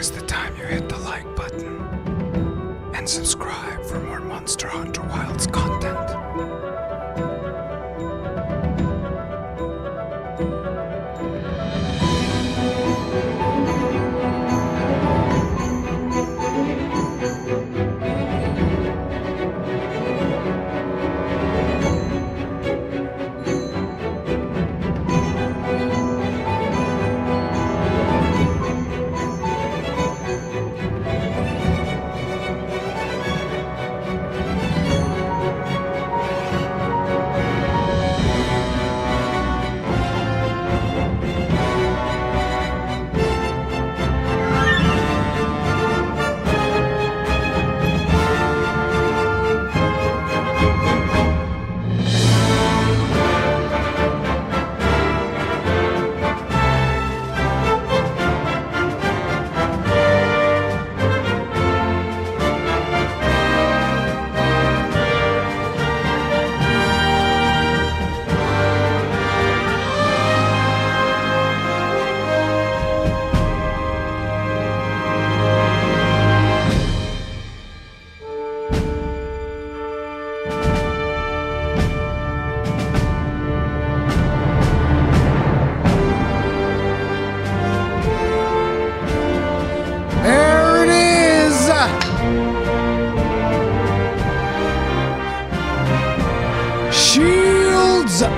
is the time you hit the like button and subscribe for more Monster Hunter Wilds content.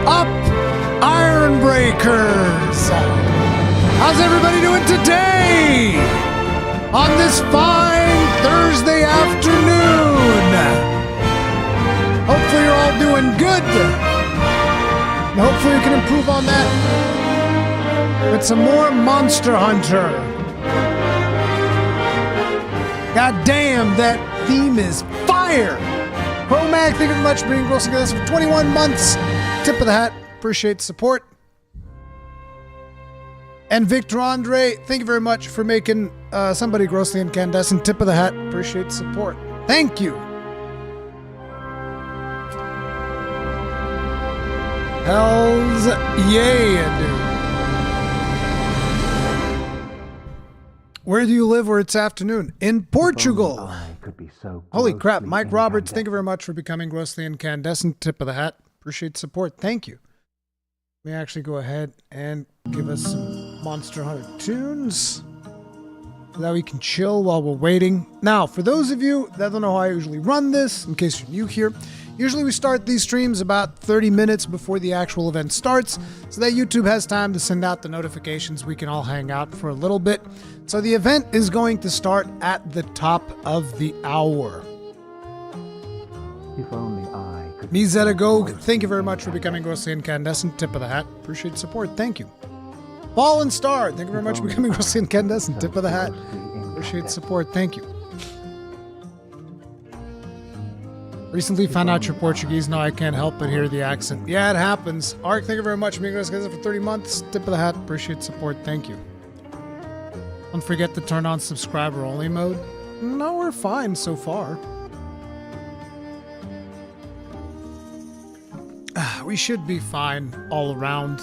Up, Iron Breakers! How's everybody doing today? On this fine Thursday afternoon. Hopefully you're all doing good. And hopefully you can improve on that with some more Monster Hunter. God damn, that theme is fire! Pro-Mag, thank you very much for being grossing with us for 21 months. Tip of the hat. Appreciate the support. And Victor Andre, thank you very much for making somebody grossly incandescent. Tip of the hat. Appreciate the support. Thank you. Hells yeah, dude. Where do you live where it's afternoon? In Portugal. Holy crap. Mike Roberts, thank you very much for becoming grossly incandescent. Tip of the hat. Appreciate the support. Thank you. Let me actually go ahead and give us some Monster Hunter tunes so that we can chill while we're waiting. Now, for those of you that don't know how I usually run this, in case you're new here, usually we start these streams about 30 minutes before the actual event starts so that YouTube has time to send out the notifications. We can all hang out for a little bit. So the event is going to start at the top of the hour. If only I could. Mizedagog, thank you very much for becoming grossly incandescent. Tip of the hat. Appreciate the support. Thank you. Fallen Star, thank you very much for becoming grossly incandescent. Tip of the hat. Appreciate the support. Thank you. Recently found out you're Portuguese. Now I can't help but hear the accent. Yeah, it happens. Ark, thank you very much for being grossly incandescent for 30 months. Tip of the hat. Appreciate the support. Thank you. Don't forget to turn on subscriber only mode. No, we're fine so far. We should be fine all around.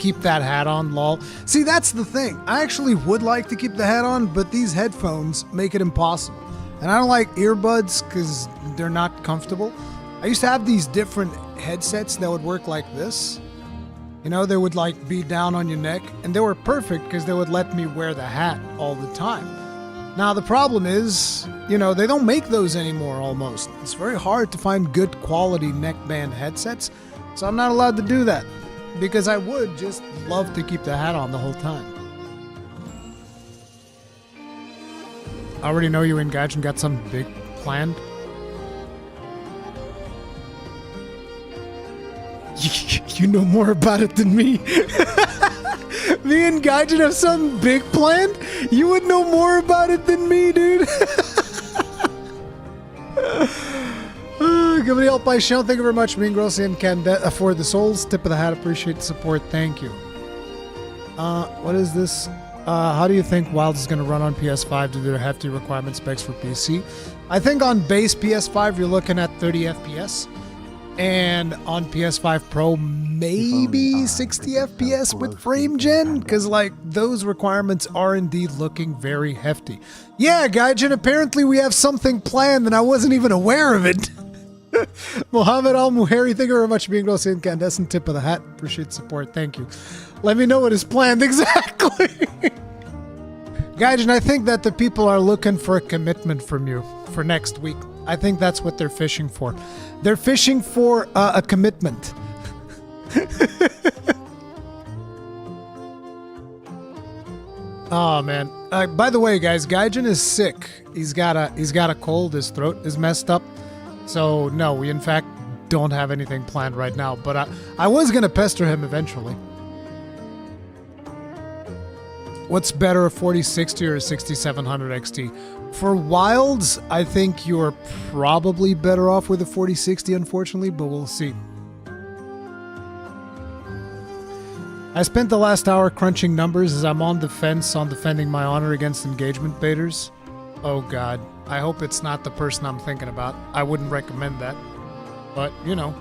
Keep that hat on, lol. See, that's the thing. I actually would like to keep the hat on, but these headphones make it impossible. And I don't like earbuds because they're not comfortable. I used to have these different headsets that would work like this. You know, they would like be down on your neck, and they were perfect because they would let me wear the hat all the time. Now, the problem is, you know, they don't make those anymore almost. It's very hard to find good quality neckband headsets, so I'm not allowed to do that because I would just love to keep the hat on the whole time. I already know you engaged and got something big planned. You know more about it than me. Me and Gaijin have something big planned? You would know more about it than me, dude. Give me help by Shell. Thank you very much. Me and Grossly and for the souls. Tip of the hat. Appreciate the support. Thank you. What is this? How do you think Wilds is going to run on PS5 due to the hefty requirement specs for PC? I think on base PS5 you're looking at 30 FPS. And on PS5 Pro, maybe 60 FPS with frame gen, because like those requirements are indeed looking very hefty. Yeah, Gaijin, apparently we have something planned and I wasn't even aware of it. Mohammed Al Muhari, thank you very much for being gross incandescent tip of the hat. Appreciate support. Thank you. Let me know what is planned exactly. Gaijin, I think that the people are looking for a commitment from you for next week. I think that's what they're fishing for. They're fishing for a commitment. Oh man! By the way, guys, Gaijin is sick. He's got a cold. His throat is messed up. So no, we in fact don't have anything planned right now. But I was gonna pester him eventually. What's better, a 4060 or a 6700 XT? For Wilds, I think you're probably better off with a 4060, unfortunately, but we'll see. I spent the last hour crunching numbers as I'm on the fence on defending my honor against engagement baiters. Oh god, I hope it's not the person I'm thinking about. I wouldn't recommend that, but you know.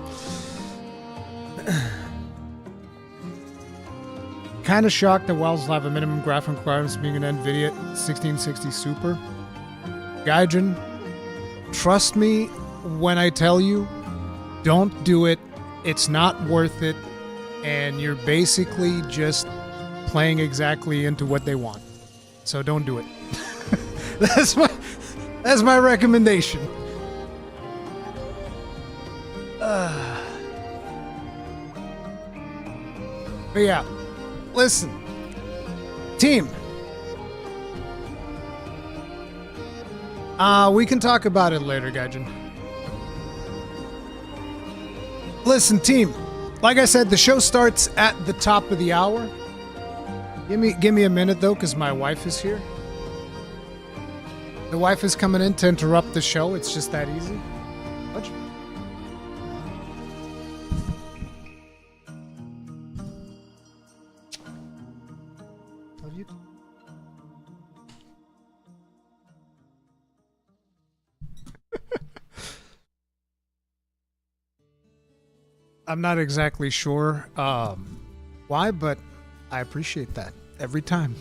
Kind of shocked that Wilds will have a minimum graphic requirements being an NVIDIA 1660 Super. Gaijin, trust me when I tell you, don't do it. It's not worth it. And you're basically just playing exactly into what they want. So don't do it. That's my recommendation. But yeah, listen, team. We can talk about it later, Gaijin. Listen, team. Like I said, the show starts at the top of the hour. Give me a minute though, because my wife is here. The wife is coming in to interrupt the show. It's just that easy. What? Love you. I'm not exactly sure why, but I appreciate that every time.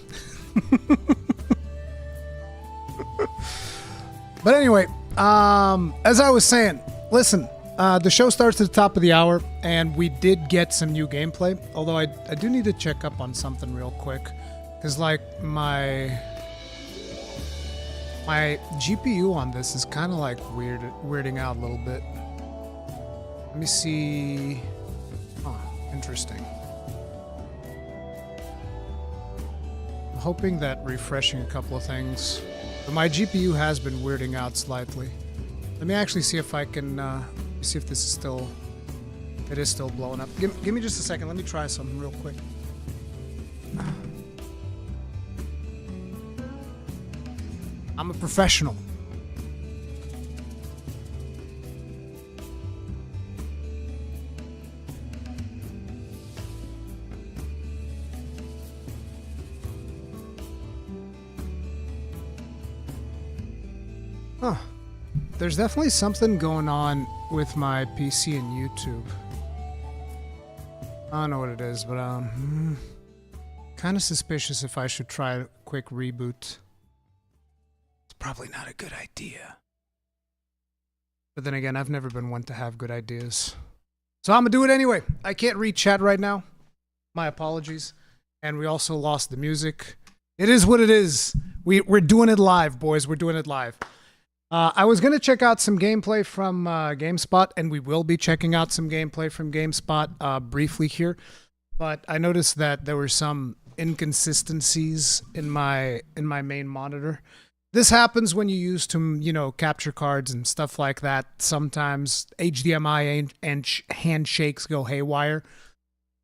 But anyway, as I was saying, listen, the show starts at the top of the hour, and we did get some new gameplay, although I do need to check up on something real quick, because like my GPU on this is kind of like weirding out a little bit. Let me see. Oh, interesting. I'm hoping that refreshing a couple of things. But my GPU has been weirding out slightly. Let me actually see if I can see if this is still. It is still blowing up. Give me just a second. Let me try something real quick. I'm a professional. Huh. There's definitely something going on with my PC and YouTube. I don't know what it is, but kind of suspicious if I should try a quick reboot. It's probably not a good idea. But then again, I've never been one to have good ideas. So I'm gonna do it anyway. I can't read chat right now. My apologies. And we also lost the music. It is what it is. We're doing it live, boys. We're doing it live. I was going to check out some gameplay from GameSpot, and we will be checking out some gameplay from GameSpot briefly here. But I noticed that there were some inconsistencies in my main monitor. This happens when you use capture cards and stuff like that. Sometimes HDMI and handshakes go haywire,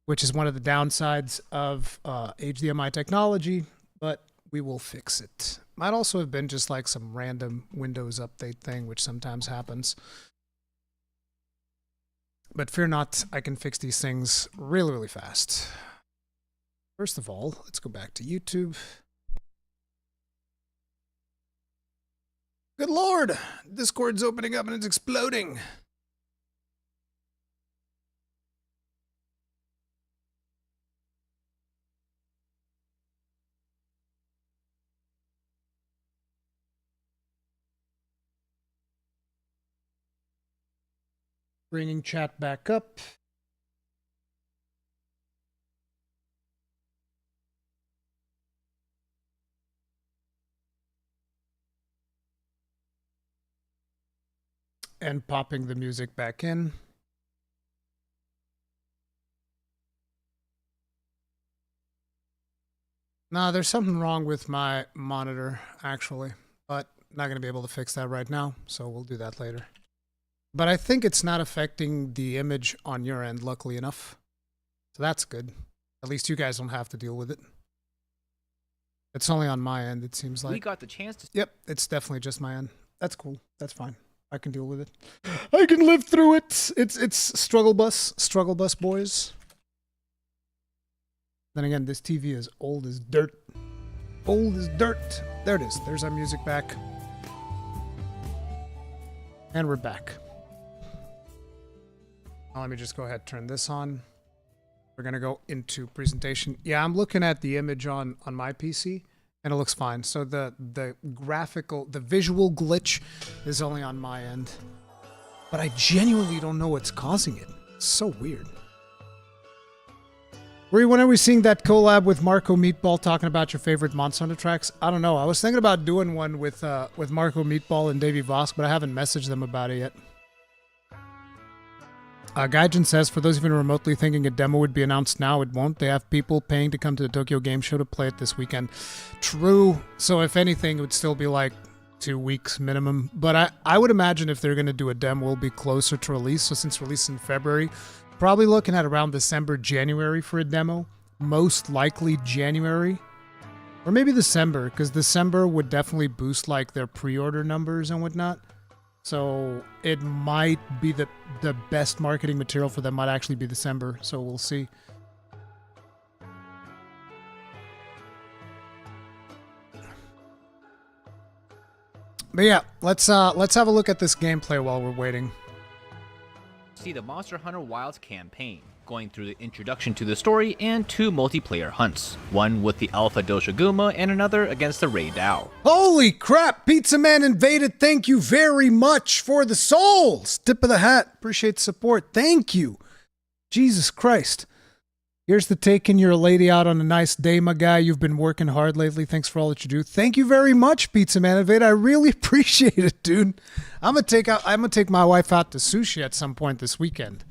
which is one of the downsides of HDMI technology, but we will fix it. Might also have been just like some random Windows update thing, which sometimes happens. But fear not, I can fix these things really, really fast. First of all, let's go back to YouTube. Good Lord! Discord's opening up and it's exploding. Bringing chat back up. And popping the music back in. Nah, there's something wrong with my monitor, actually. But not going to be able to fix that right now, so we'll do that later. But I think it's not affecting the image on your end, luckily enough. So that's good. At least you guys don't have to deal with it. It's only on my end, it seems like. We got the chance to... Yep, it's definitely just my end. That's cool. That's fine. I can deal with it. I can live through it. It's struggle bus, boys. Then again, this TV is old as dirt. Old as dirt. There it is. There's our music back. And we're back. Now let me just go ahead and turn this on. We're going to go into presentation. Yeah, I'm looking at the image on my PC, and it looks fine. So the visual glitch is only on my end. But I genuinely don't know what's causing it. It's so weird. When are we seeing that collab with Marco Meatball talking about your favorite Monster Hunter tracks? I don't know. I was thinking about doing one with Marco Meatball and Davey Vosk, but I haven't messaged them about it yet. Gaijin says, for those of you remotely thinking a demo would be announced now, it won't. They have people paying to come to the Tokyo Game Show to play it this weekend. True. So if anything, it would still be like 2 weeks minimum. But I would imagine if they're going to do a demo, it'll be closer to release. So since release in February, probably looking at around December, January for a demo. Most likely January. Or maybe December, because December would definitely boost like their pre-order numbers and whatnot. So it might be the best marketing material for them might actually be December. So we'll see. But yeah, let's have a look at this gameplay while we're waiting. See the Monster Hunter Wilds campaign, going through the introduction to the story and 2 multiplayer hunts, one with the Alpha Doshiguma and another against the Rei Dao. Holy crap, Pizza Man invaded, thank you very much for the souls! Tip of the hat, appreciate the support, thank you! Jesus Christ. Here's the taking your lady out on a nice day, my guy. You've been working hard lately. Thanks for all that you do. Thank you very much, Pizza Man Invade. I really appreciate it, dude. I'm gonna take my wife out to sushi at some point this weekend.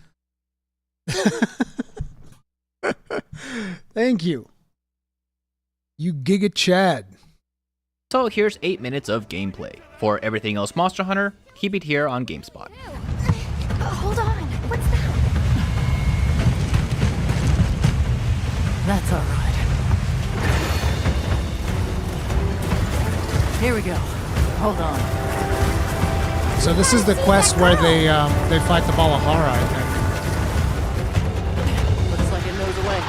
Thank you. You Giga Chad. So here's 8 minutes of gameplay. For everything else Monster Hunter, keep it here on GameSpot. Hold on, what's that? That's all right. Here we go. Hold on. So this is the quest where they fight the Balahara, I think. Looks like it knows a way.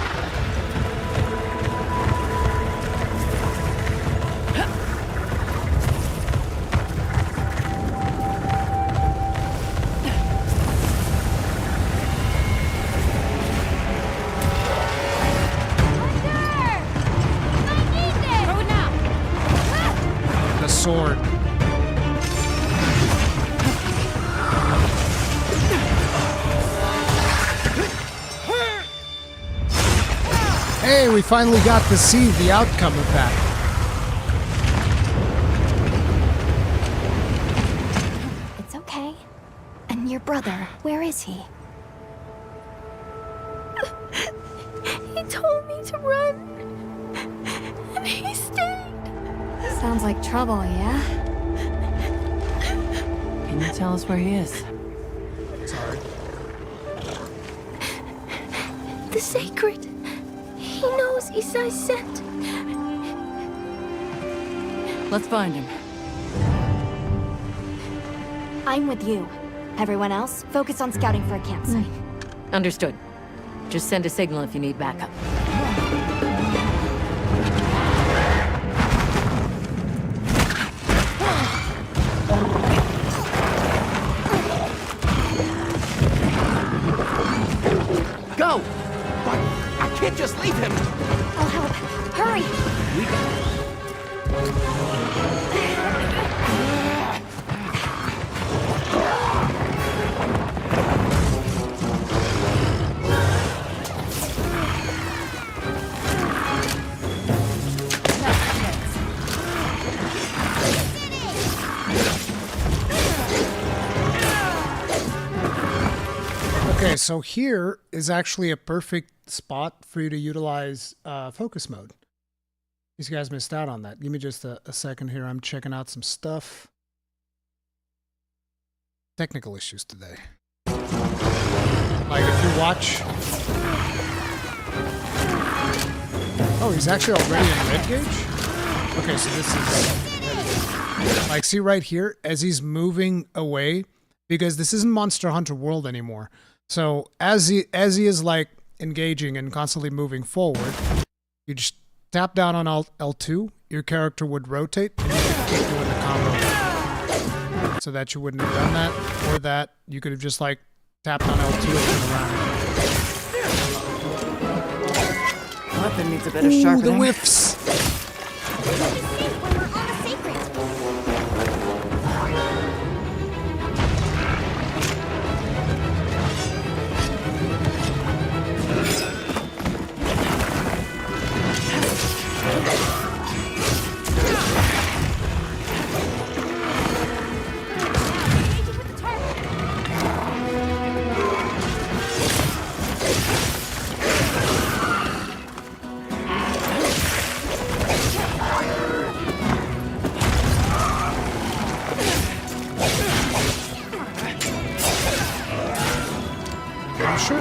Sword. Hey, we finally got to see the outcome of that. It's okay. And your brother, where is he? He told me to run. And he stayed. Sounds like trouble, yeah? Can you tell us where he is? Sorry. The sacred. He knows Isai sent. Let's find him. I'm with you. Everyone else, focus on scouting for a campsite. Understood. Just send a signal if you need backup. Go! But I can't just leave him! I'll help. Hurry! so here is actually a perfect spot for you to utilize focus mode. These guys missed out on that. Give me just a second here. I'm checking out some stuff. Technical issues today. Like if you watch... Oh, he's actually already in red gauge? Okay, so this is... Like, see right here, as he's moving away, because this isn't Monster Hunter World anymore. So as he is like engaging and constantly moving forward, you just tap down on L2, your character would rotate, and you could keep doing the combo. So that you wouldn't have done that, or that you could have just like tapped on L2 and turned around. Weapon needs a bit of sharpening. The whiffs!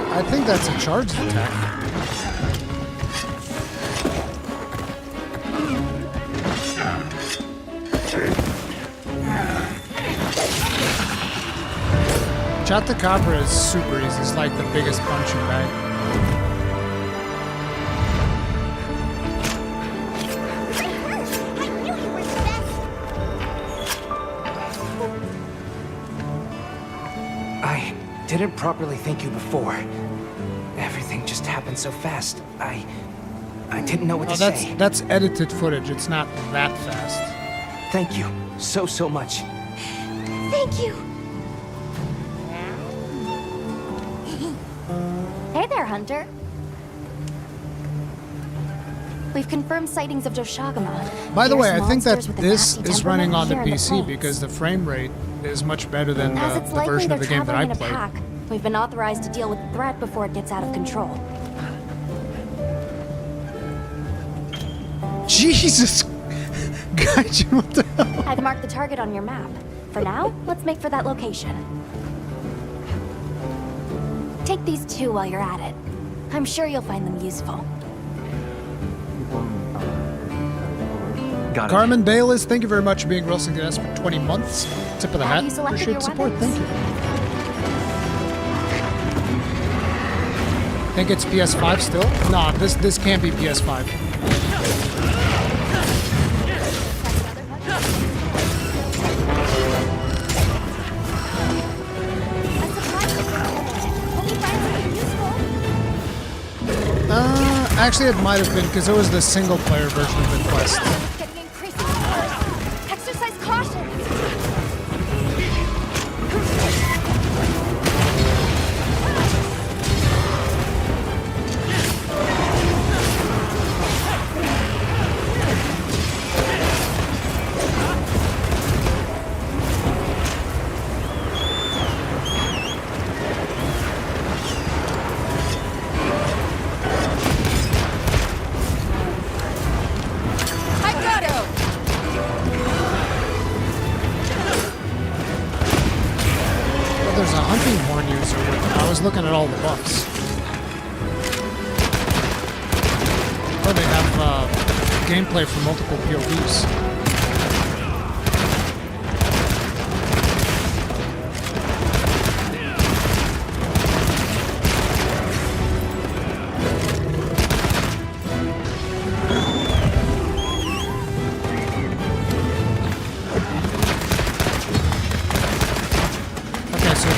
I think that's a charged attack. Chatacabra is super easy. It's like the biggest punching bag. I didn't properly thank you before. Everything just happened so fast. I didn't know what to say. That's edited footage. It's not that fast. Thank you so much. Thank you. Hey there, Hunter. We've confirmed sightings of Doshagama. By the way, I Fierce think that monsters with a this nasty is running on the temperament here in PC plains. because the frame rate is much better than As the it's likely version they're of the game that I traveling in a played. pack, we've been authorized to deal with the threat before it gets out of control. Jesus! Gaijin, what the hell? I've marked the target on your map. For now, let's make for that location. Take these two while you're at it. I'm sure you'll find them useful. Got it. Carmen Bayless, thank you very much for being Wilson Guest for 20 months. Tip of the Have hat. you selected Appreciate your support. weapons? Thank you. Think it's PS5 still? Nah, this can't be PS5. Actually, it might have been because it was the single-player version of the quest. Getting increasingly worse. Exercise caution. There's a hunting horn user. I was looking at all the buffs. Oh, they have gameplay for multiple POVs.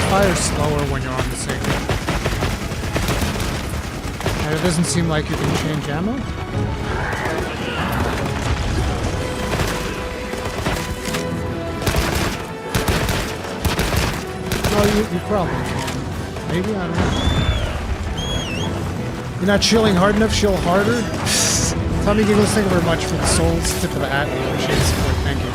Fire slower when you're on the signal. And it doesn't seem like you can change ammo. Oh, you probably can. Maybe, I don't know. You're not shielding hard enough, shield harder. Tommy Giggles, thank you very much for the souls. Tip of the hat. Appreciate the support. Thank you.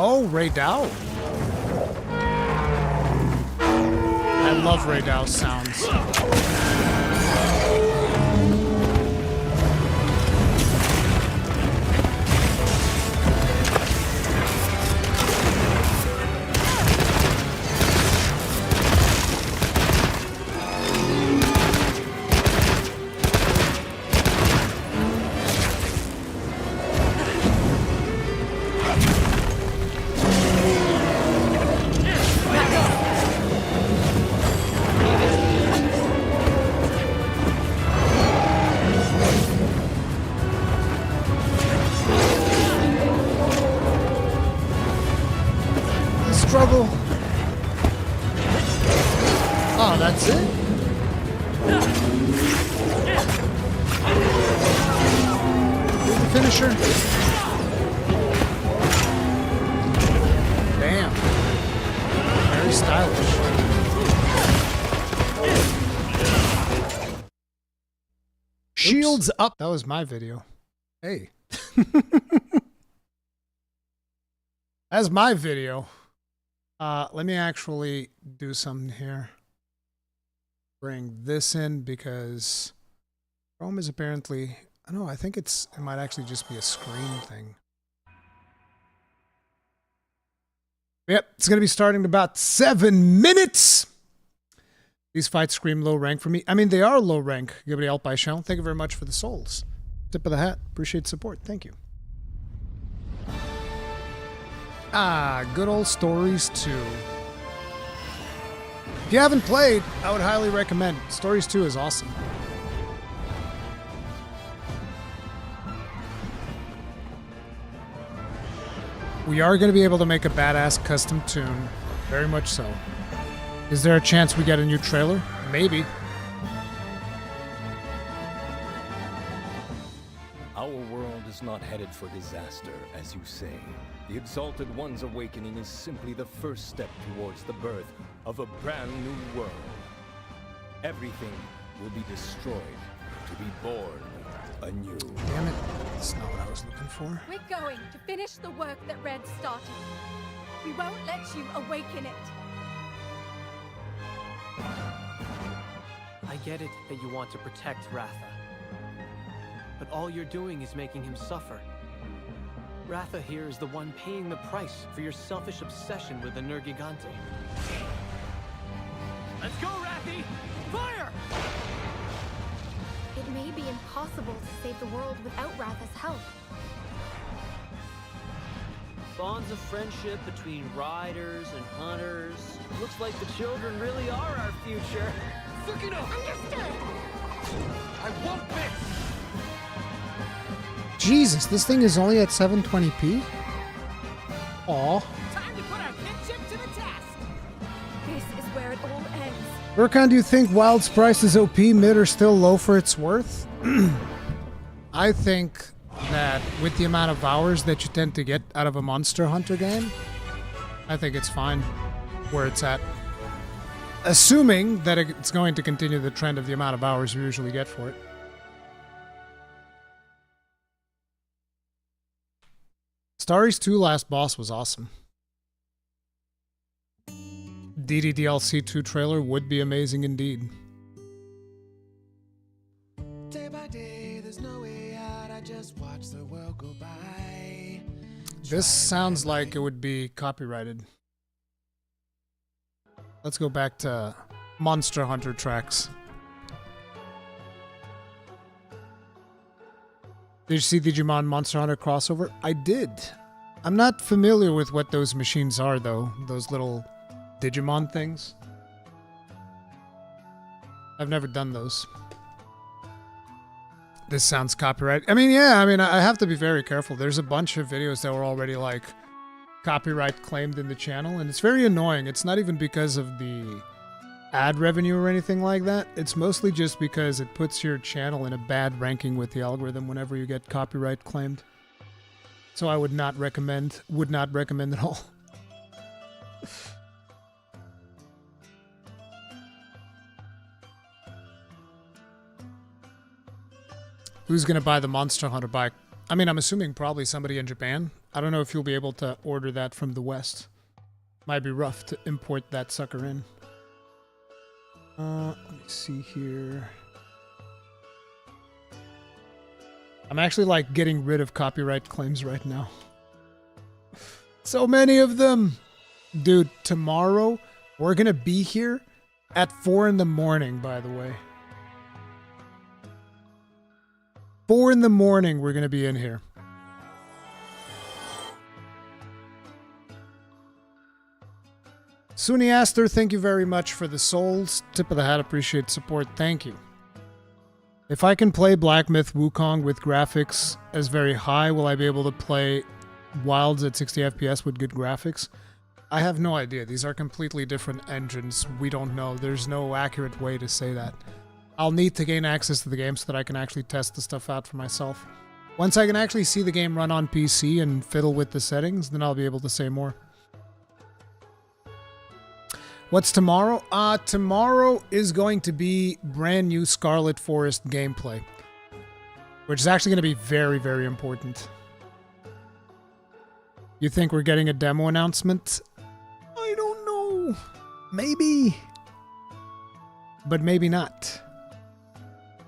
Oh, Ray Dow. I love Ray Dow's sounds. Struggle. Oh, that's it? Here's the finisher. Damn. Very stylish. Shields up. That was my video. Hey. That's my video. Let me actually do something here. Bring this in because Chrome is apparently, I don't know, I think it might actually just be a screen thing. Yep, it's going to be starting in about 7 minutes. These fights scream low rank for me. I mean, they are low rank. Give it help by Shell. Thank you very much for the souls. Tip of the hat. Appreciate the support. Thank you. Ah, good old Stories 2. If you haven't played, I would highly recommend. Stories 2 is awesome. We are going to be able to make a badass custom tune. Very much so. Is there a chance we get a new trailer? Maybe. Our world is not headed for disaster, as you say. The Exalted One's awakening is simply the first step towards the birth of a brand new world. Everything will be destroyed to be born anew. Damn it. That's not what I was looking for. We're going to finish the work that Red started. We won't let you awaken it. I get it that you want to protect Ratha. But all you're doing is making him suffer. Ratha here is the one paying the price for your selfish obsession with the Nergigante. Let's go, Rathi! Fire! It may be impossible to save the world without Ratha's help. Bonds of friendship between riders and hunters. Looks like the children really are our future. Understood! I want this! Jesus, this thing is only at 720p? Aw. Time to put our kinship to the test. This is where it all ends. Rurikhan, do you think Wild's price is OP, mid, or still low for its worth? I think that with the amount of hours that you tend to get out of a Monster Hunter game, I think it's fine where it's at. Assuming that it's going to continue the trend of the amount of hours you usually get for it. Stories 2 last boss was awesome. DDDLC 2 trailer would be amazing indeed. Day by day, there's no way out. I just watch the world go by. This sounds like it would be copyrighted. Let's go back to Monster Hunter tracks. Did you see Digimon Monster Hunter crossover? I did. I'm not familiar with what those machines are, though. Those little Digimon things. I've never done those. This sounds copyright. I mean, yeah, I have to be very careful. There's a bunch of videos that were already, like, copyright claimed in the channel, and it's very annoying. It's not even because of the ad revenue or anything like that. It's mostly just because it puts your channel in a bad ranking with the algorithm whenever you get copyright claimed. So I would not recommend at all. Who's gonna buy the Monster Hunter bike? I mean, I'm assuming probably somebody in Japan. I don't know if you'll be able to order that from the West. Might be rough to import that sucker in. Let me see here. I'm actually like getting rid of copyright claims right now. So many of them. Dude, tomorrow we're gonna be here at 4 in the morning, by the way. 4 in the morning we're gonna be in here. Suni Aster, thank you very much for the souls. Tip of the hat, appreciate support. Thank you. If I can play Black Myth Wukong with graphics as very high, will I be able to play Wilds at 60 FPS with good graphics? I have no idea. These are completely different engines. We don't know. There's no accurate way to say that. I'll need to gain access to the game so that I can actually test the stuff out for myself. Once I can actually see the game run on PC and fiddle with the settings, then I'll be able to say more. What's tomorrow? Tomorrow is going to be brand new Scarlet Forest gameplay, which is actually going to be very, very important. You think we're getting a demo announcement? I don't know. Maybe. But maybe not.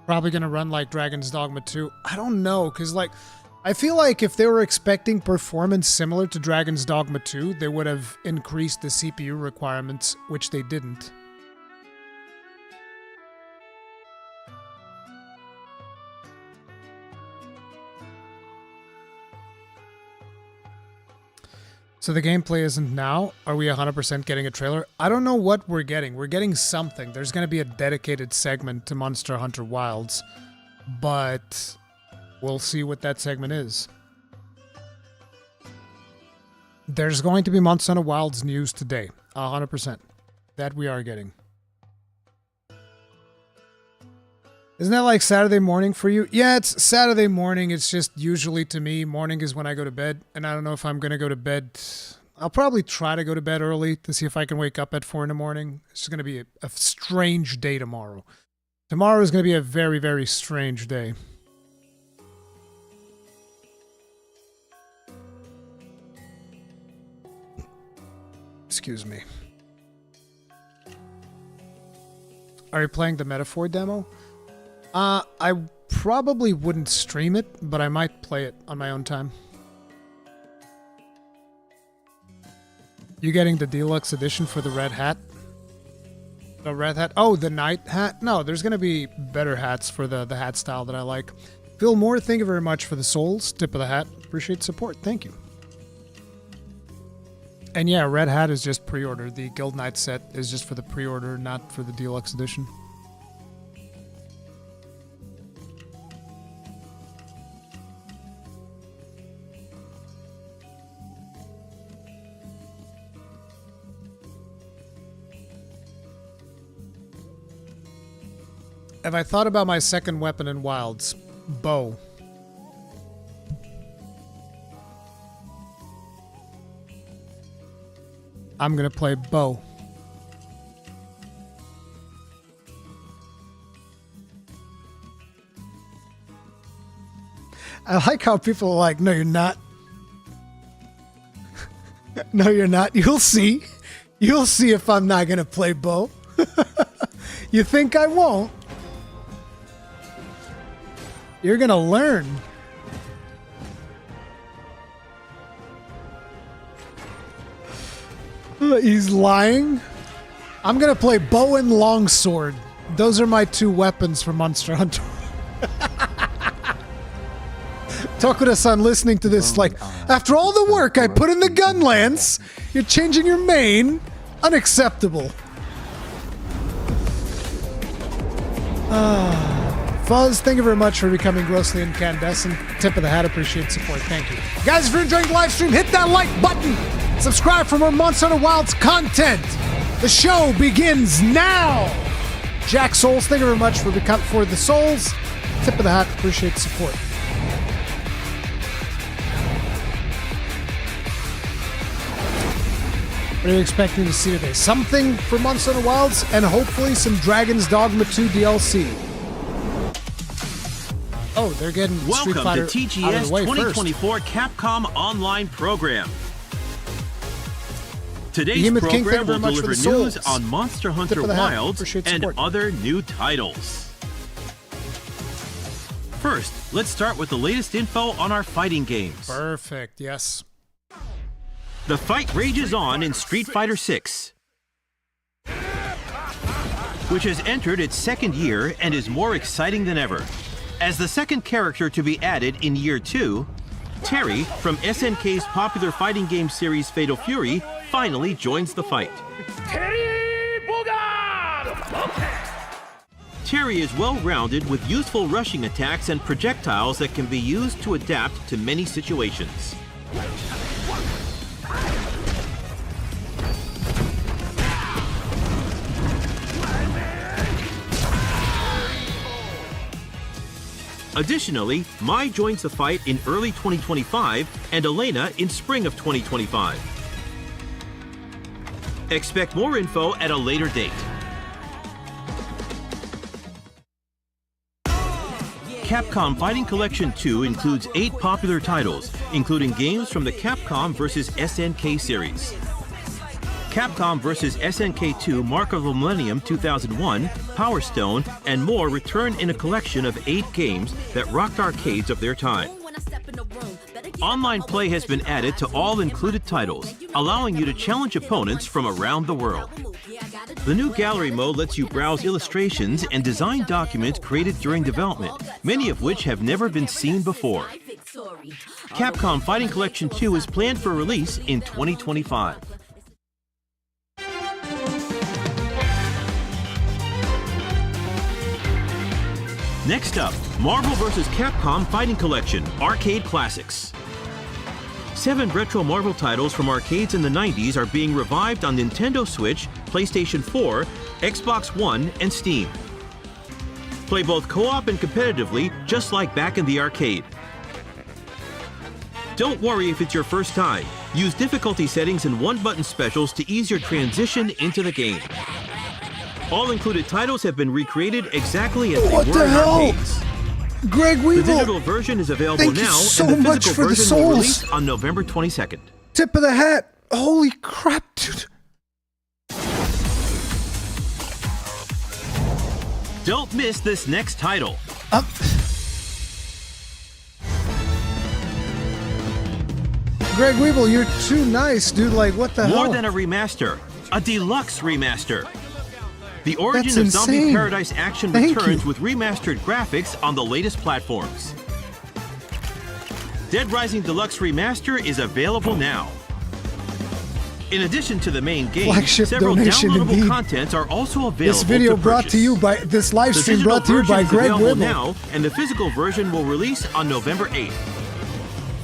Probably going to run like Dragon's Dogma 2. I don't know, because like, I feel like if they were expecting performance similar to Dragon's Dogma 2, they would have increased the CPU requirements, which they didn't. So the gameplay isn't now? Are we 100% getting a trailer? I don't know what we're getting. We're getting something. There's going to be a dedicated segment to Monster Hunter Wilds, but we'll see what that segment is. There's going to be Monster Hunter Wilds news today. 100%. That we are getting. Isn't that like Saturday morning for you? Yeah, it's Saturday morning. It's just usually to me, morning is when I go to bed. And I don't know if I'm going to go to bed. I'll probably try to go to bed early to see if I can wake up at 4 in the morning. It's going to be a strange day tomorrow. Tomorrow is going to be a very, very strange day. Excuse me. Are you playing the Metaphor demo? I probably wouldn't stream it, but I might play it on my own time. You getting the deluxe edition for the red hat? The red hat? Oh, the night hat? No, there's gonna be better hats for the hat style that I like. Phil Moore, thank you very much for the souls. Tip of the hat. Appreciate support. Thank you. And yeah, red hat is just pre-order. The Guild Knight set is just for the pre-order, not for the deluxe edition. Have I thought about my second weapon in Wilds? Bow. I'm gonna play bow. I like how people are like, no, you're not. No, you're not. You'll see. You'll see if I'm not gonna play bow. You think I won't? You're gonna learn. He's lying. I'm gonna play bow and longsword. Those are my two weapons for Monster Hunter. Tokura-san listening to this like, after all the work I put in the gun lance, you're changing your main? Unacceptable. Fuzz, thank you very much for becoming grossly incandescent. Tip of the hat, appreciate support. Thank you. Guys, if you're enjoying the live stream, hit that like button. Subscribe for more Monster Hunter Wilds content. The show begins now. Jack Souls, thank you very much for the souls. Tip of the hat, appreciate the support. What are you expecting to see today? Something for Monster Hunter Wilds and hopefully some Dragon's Dogma 2 DLC. Oh, they're getting Street Welcome Fighter to out of TGS the way 2024 Capcom Online Program. Today's Behemoth King, program thank you will very much for deliver the news souls. on Monster Hunter Tip of the hat. Wilds Appreciate the and support. other new titles. First, let's start with the latest info on our fighting games. Perfect, yes. The fight rages on in Street Fighter VI, which has entered its second year and is more exciting than ever. As the second character to be added in Year 2, Terry from SNK's popular fighting game series Fatal Fury finally joins the fight. Terry is well-rounded with useful rushing attacks and projectiles that can be used to adapt to many situations. Additionally, Mai joins the fight in early 2025 and Elena in spring of 2025. Expect more info at a later date. Capcom Fighting Collection 2 includes 8 popular titles, including games from the Capcom vs. SNK series. Capcom vs. SNK 2 Mark of the Millennium 2001, Power Stone, and more return in a collection of 8 games that rocked arcades of their time. Online play has been added to all included titles, allowing you to challenge opponents from around the world. The new gallery mode lets you browse illustrations and design documents created during development, many of which have never been seen before. Capcom Fighting Collection 2 is planned for release in 2025. Next up, Marvel vs. Capcom Fighting Collection Arcade Classics. 7 retro Marvel titles from arcades in the 90s are being revived on Nintendo Switch, PlayStation 4, Xbox One, and Steam. Play both co-op and competitively, just like back in the arcade. Don't worry if it's your first time. Use difficulty settings and one-button specials to ease your transition into the game. All included titles have been recreated exactly as they were in arcades. Greg Weevil! The digital version is available Thank you now, so and the much physical for the version will souls. release on November 22nd. Tip of the hat. Holy crap, dude. Don't miss this next title. Greg Weevil, you're too nice, dude. Like, what the hell? More than a remaster, a deluxe remaster. The origin That's of Zombie insane. Paradise Action Thank returns you. with remastered graphics on the latest platforms. Dead Rising Deluxe Remaster is available now. In addition to the main game, Flagship several donation downloadable indeed. contents are also available. This video to brought purchase. to you by this live The stream digital brought to you version by is Greg available Weevil. now, and the physical version will release on November 8th.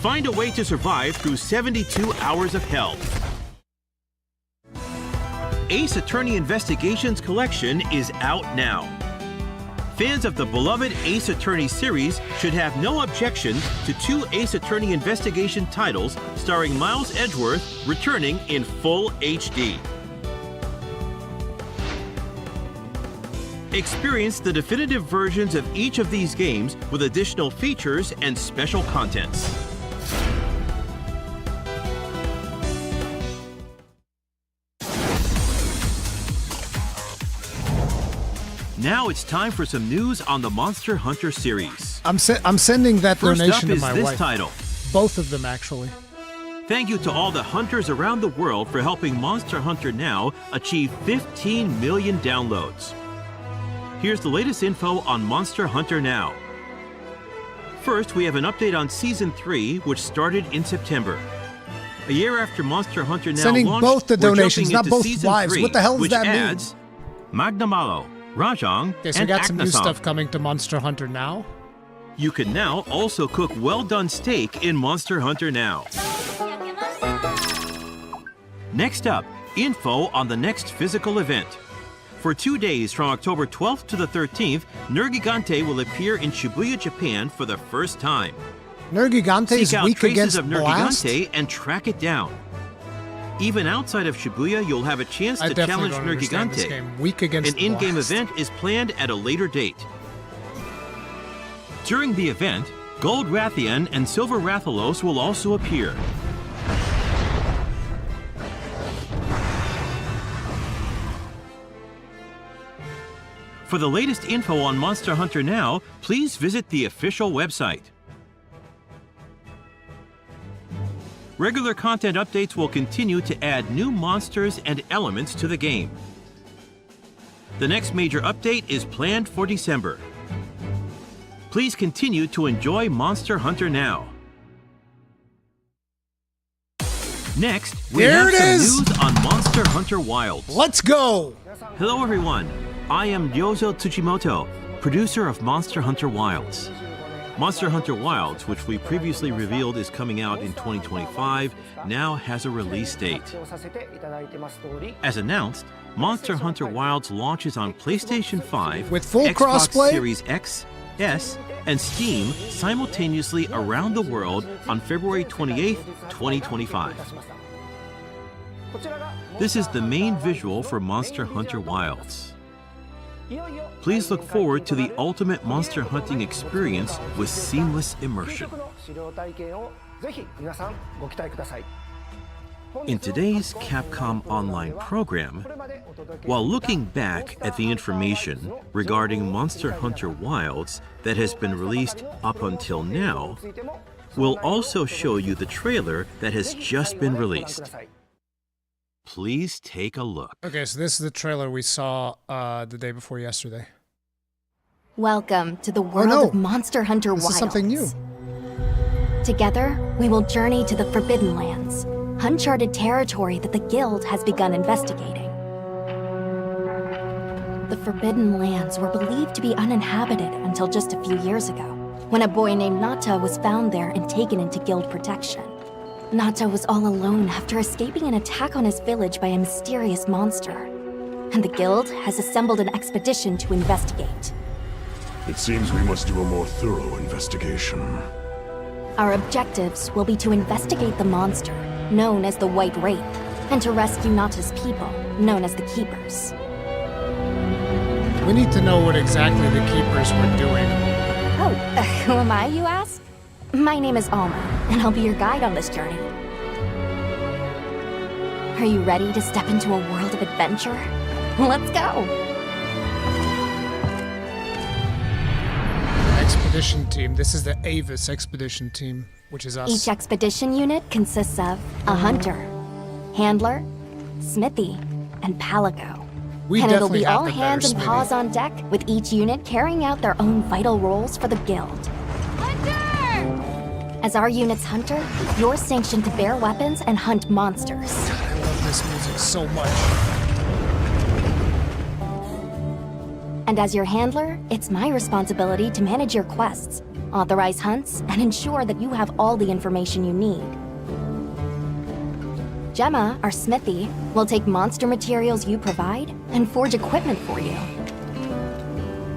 Find a way to survive through 72 hours of hell. Ace Attorney Investigations Collection is out now. Fans of the beloved Ace Attorney series should have no objection to 2 Ace Attorney Investigation titles starring Miles Edgeworth returning in full HD. Experience the definitive versions of each of these games with additional features and special contents. Now it's time for some news on the Monster Hunter series. I'm sending that First up donation to is my this wife. title. Both of them, actually. Thank you to all the hunters around the world for helping Monster Hunter Now achieve 15 million downloads. Here's the latest info on Monster Hunter Now. First, we have an update on Season 3, which started in September. A year after Monster Hunter Now Sending launched, both the we're donations, jumping not into both Season wives. 3, What the hell does which that mean? adds Magnamalo, Rajang, Okay, so we and got some new Aknasam. stuff coming to Monster Hunter Now. You can now also cook well-done steak in Monster Hunter Now. Next up, info on the next physical event. For 2 days from October 12th to the 13th, Nergigante will appear in Shibuya, Japan for the first time. Nergigante is Seek out weak traces against of Blast? Nergigante and track it down. Even outside of Shibuya, you'll have a chance I to definitely challenge don't understand this Nergigante. game. Weak against An in-game Blast. event is planned at a later date. During the event, Gold Rathian and Silver Rathalos will also appear. For the latest info on Monster Hunter Now, please visit the official website. Regular content updates will continue to add new monsters and elements to the game. The next major update is planned for December. Please continue to enjoy Monster Hunter Now. Next, we have some news on Monster Hunter Wilds. Let's go! Hello everyone, I am Ryozo Tsuchimoto, producer of Monster Hunter Wilds. Monster Hunter Wilds, which we previously revealed is coming out in 2025, now has a release date. As announced, Monster Hunter Wilds launches on PlayStation 5, with full Xbox crossplay, Series X, S, and Steam simultaneously around the world on February 28, 2025. This is the main visual for Monster Hunter Wilds. Please look forward to the ultimate monster hunting experience with seamless immersion. In today's Capcom Online Program, while looking back at the information regarding Monster Hunter Wilds that has been released up until now, we'll also show you the trailer that has just been released. Please take a look. Okay, so this is the trailer we saw the day before yesterday. Welcome to the world of Monster Hunter Wilds. This is something new. Together, we will journey to the Forbidden Lands, uncharted territory that the Guild has begun investigating. The Forbidden Lands were believed to be uninhabited until just a few years ago, when a boy named Nata was found there and taken into Guild protection. Nata was all alone after escaping an attack on his village by a mysterious monster, and the Guild has assembled an expedition to investigate. It seems we must do a more thorough investigation. Our objectives will be to investigate the monster, known as the White Wraith, and to rescue Nata's people, known as the Keepers. We need to know what exactly the Keepers were doing. Oh, who am I, you ask? My name is Alma, and I'll be your guide on this journey. Are you ready to step into a world of adventure? Let's go! Expedition team. This is the Avis expedition team, which is us. Each expedition unit consists of a hunter, handler, smithy, and palico. And it'll be all hands and paws on deck, with each unit carrying out their own vital roles for the Guild. As our unit's hunter, you're sanctioned to bear weapons and hunt monsters. I love this music so much. And as your handler, it's my responsibility to manage your quests, authorize hunts, and ensure that you have all the information you need. Gemma, our smithy, will take monster materials you provide and forge equipment for you.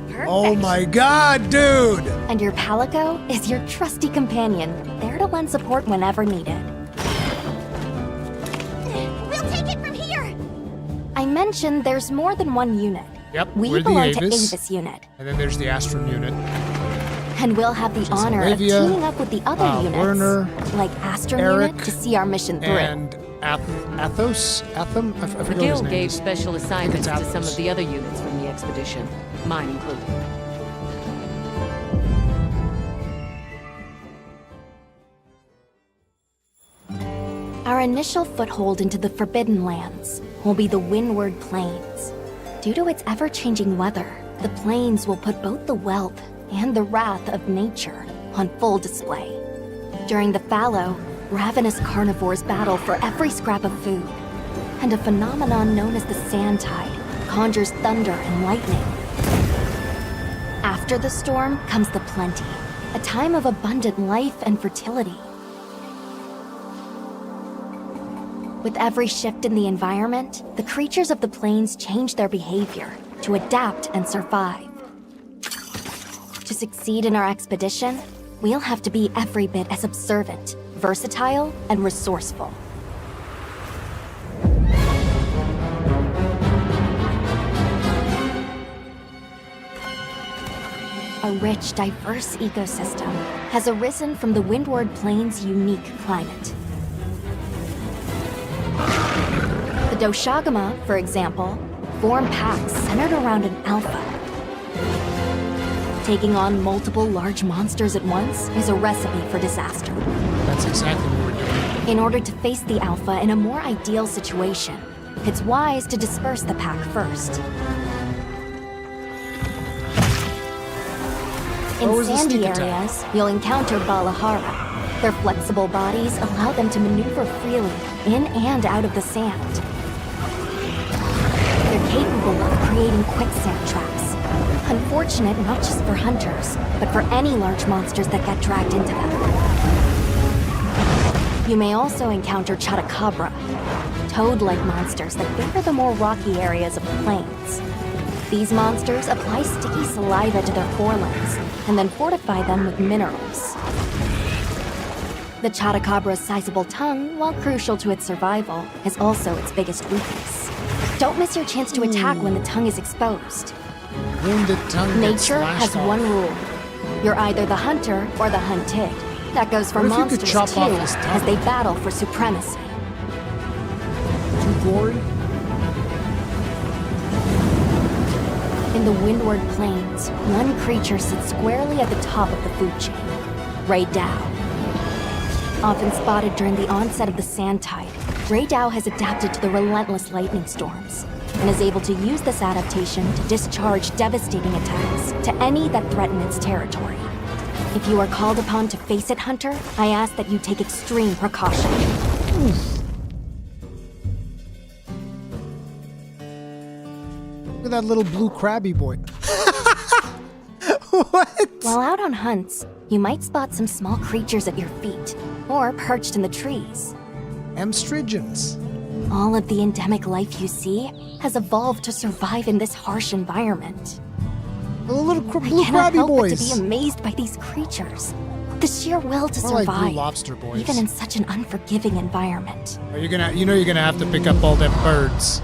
Perfect. Oh my god, dude! And your Palico is your trusty companion, there to lend support whenever needed. We'll take it from here! I mentioned there's more than one unit. Yep, we we're belong the to Avis unit. And then there's the Astrum unit. And we'll have the honor Olivia, of teaming up with the other units, Werner, like Astrum Eric, unit, to see our mission through. And Athos? Atham? I forget The his Guild name. gave special assignments to some Athos. of the other units from the expedition, mine included. Our initial foothold into the Forbidden Lands will be the Windward Plains. Due to its ever-changing weather, the plains will put both the wealth and the wrath of nature on full display. During the fallow, ravenous carnivores battle for every scrap of food, and a phenomenon known as the sand tide conjures thunder and lightning. After the storm comes the plenty, a time of abundant life and fertility. With every shift in the environment, the creatures of the plains change their behavior to adapt and survive. To succeed in our expedition, we'll have to be every bit as observant, versatile, and resourceful. A rich, diverse ecosystem has arisen from the Windward Plains' unique climate. The Doshagama, for example, form packs centered around an alpha. Taking on multiple large monsters at once is a recipe for disaster. That's exactly what we're doing. In order to face the alpha in a more ideal situation, it's wise to disperse the pack first. In sandy areas, you'll encounter Balahara. Their flexible bodies allow them to maneuver freely in and out of the sand. They're capable of creating quicksand traps. Unfortunate not just for hunters, but for any large monsters that get dragged into them. You may also encounter Chotacabra, toad-like monsters that favor the more rocky areas of the plains. These monsters apply sticky saliva to their forelimbs and then fortify them with minerals. The Chotacabra's sizable tongue, while crucial to its survival, is also its biggest weakness. Don't miss your chance to attack when the tongue is exposed. Wounded tongue gets Nature has slashed off. one rule. You're either the hunter or the hunted. That goes for What if you could monsters chop too, off his tongue? as they battle for supremacy. Too gory? In the Windward Plains, one creature sits squarely at the top of the food chain, Raydao. Often spotted during the onset of the sand tide, Raydao has adapted to the relentless lightning storms and is able to use this adaptation to discharge devastating attacks to any that threaten its territory. If you are called upon to face it, Hunter, I ask that you take extreme precaution. Look at that little blue crabby boy. What? While out on hunts, you might spot some small creatures at your feet, or perched in the trees. Amstrigens. All of the endemic life you see has evolved to survive in this harsh environment. The little I blue cannot crabby help boys. but to be amazed by these creatures. The sheer will to More like survive, blue lobster boys. even in such an unforgiving environment. Are you gonna? You know you're gonna have to pick up all them birds.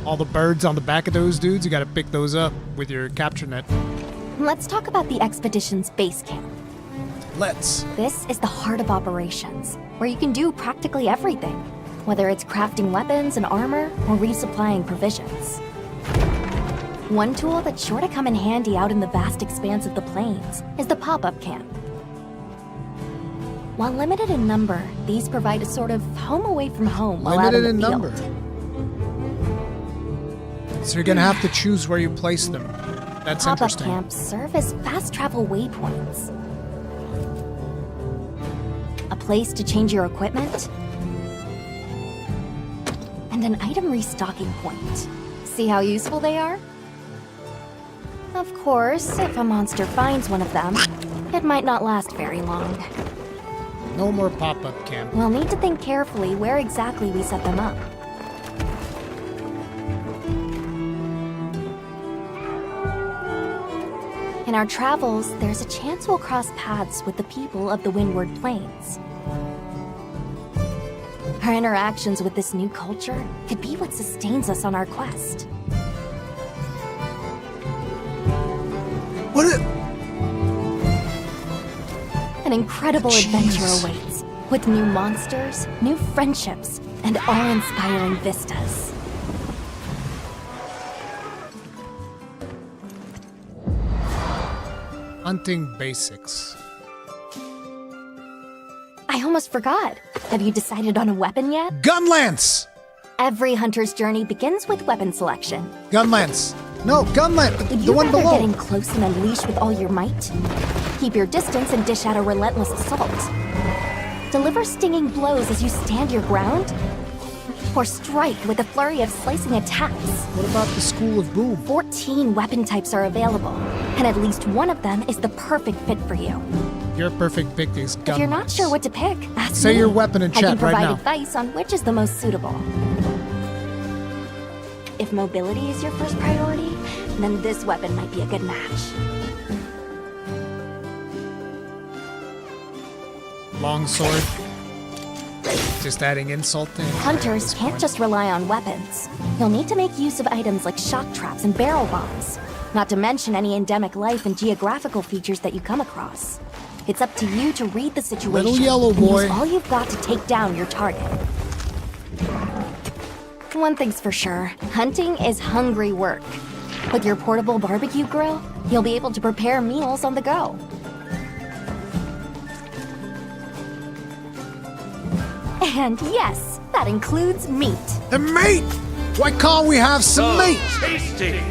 All the birds on the back of those dudes. You gotta pick those up with your capture net. Let's talk about the expedition's base camp. Let's. This is the heart of operations, where you can do practically everything, whether it's crafting weapons and armor or resupplying provisions. One tool that's sure to come in handy out in the vast expanse of the plains is the pop-up camp. While limited in number, these provide a sort of home away from home while out in Limited the in field. number. So you're gonna have to choose where you place them. That's Pop-up interesting. camps serve as fast travel waypoints. A place to change your equipment, and an item restocking point. See how useful they are? Of course, if a monster finds one of them, it might not last very long. No more pop-up camp. We'll need to think carefully where exactly we set them up. In our travels, there's a chance we'll cross paths with the people of the Windward Plains. Our interactions with this new culture could be what sustains us on our quest. What? An incredible adventure awaits, with new monsters, new friendships, and awe-inspiring vistas. Hunting basics. I almost forgot. Have you decided on a weapon yet? Gunlance! Every hunter's journey begins with weapon selection. Gunlance. No, gunlance. Would The you one rather below. get in close and unleash with all your might? Keep your distance and dish out a relentless assault. Deliver stinging blows as you stand your ground? Or strike with a flurry of slicing attacks? What about the School of Boom? 14 weapon types are available, and at least one of them is the perfect fit for you. Your perfect pick is gunlance. If you're not sure what to pick, ask Say me. your weapon in I can chat right provide now. advice on which is the most suitable. If mobility is your first priority, then this weapon might be a good match. Longsword. Just adding insult to Hunters this can't point. just rely on weapons. You'll need to make use of items like shock traps and barrel bombs. not to mention any endemic life and geographical features that you come across. It's up to you to read the situation Little yellow and boy. use all you've got to take down your target. One thing's for sure, hunting is hungry work. With your portable barbecue grill, you'll be able to prepare meals on the go. And yes, that includes meat. The meat! Why can't we have some meat? Tasty!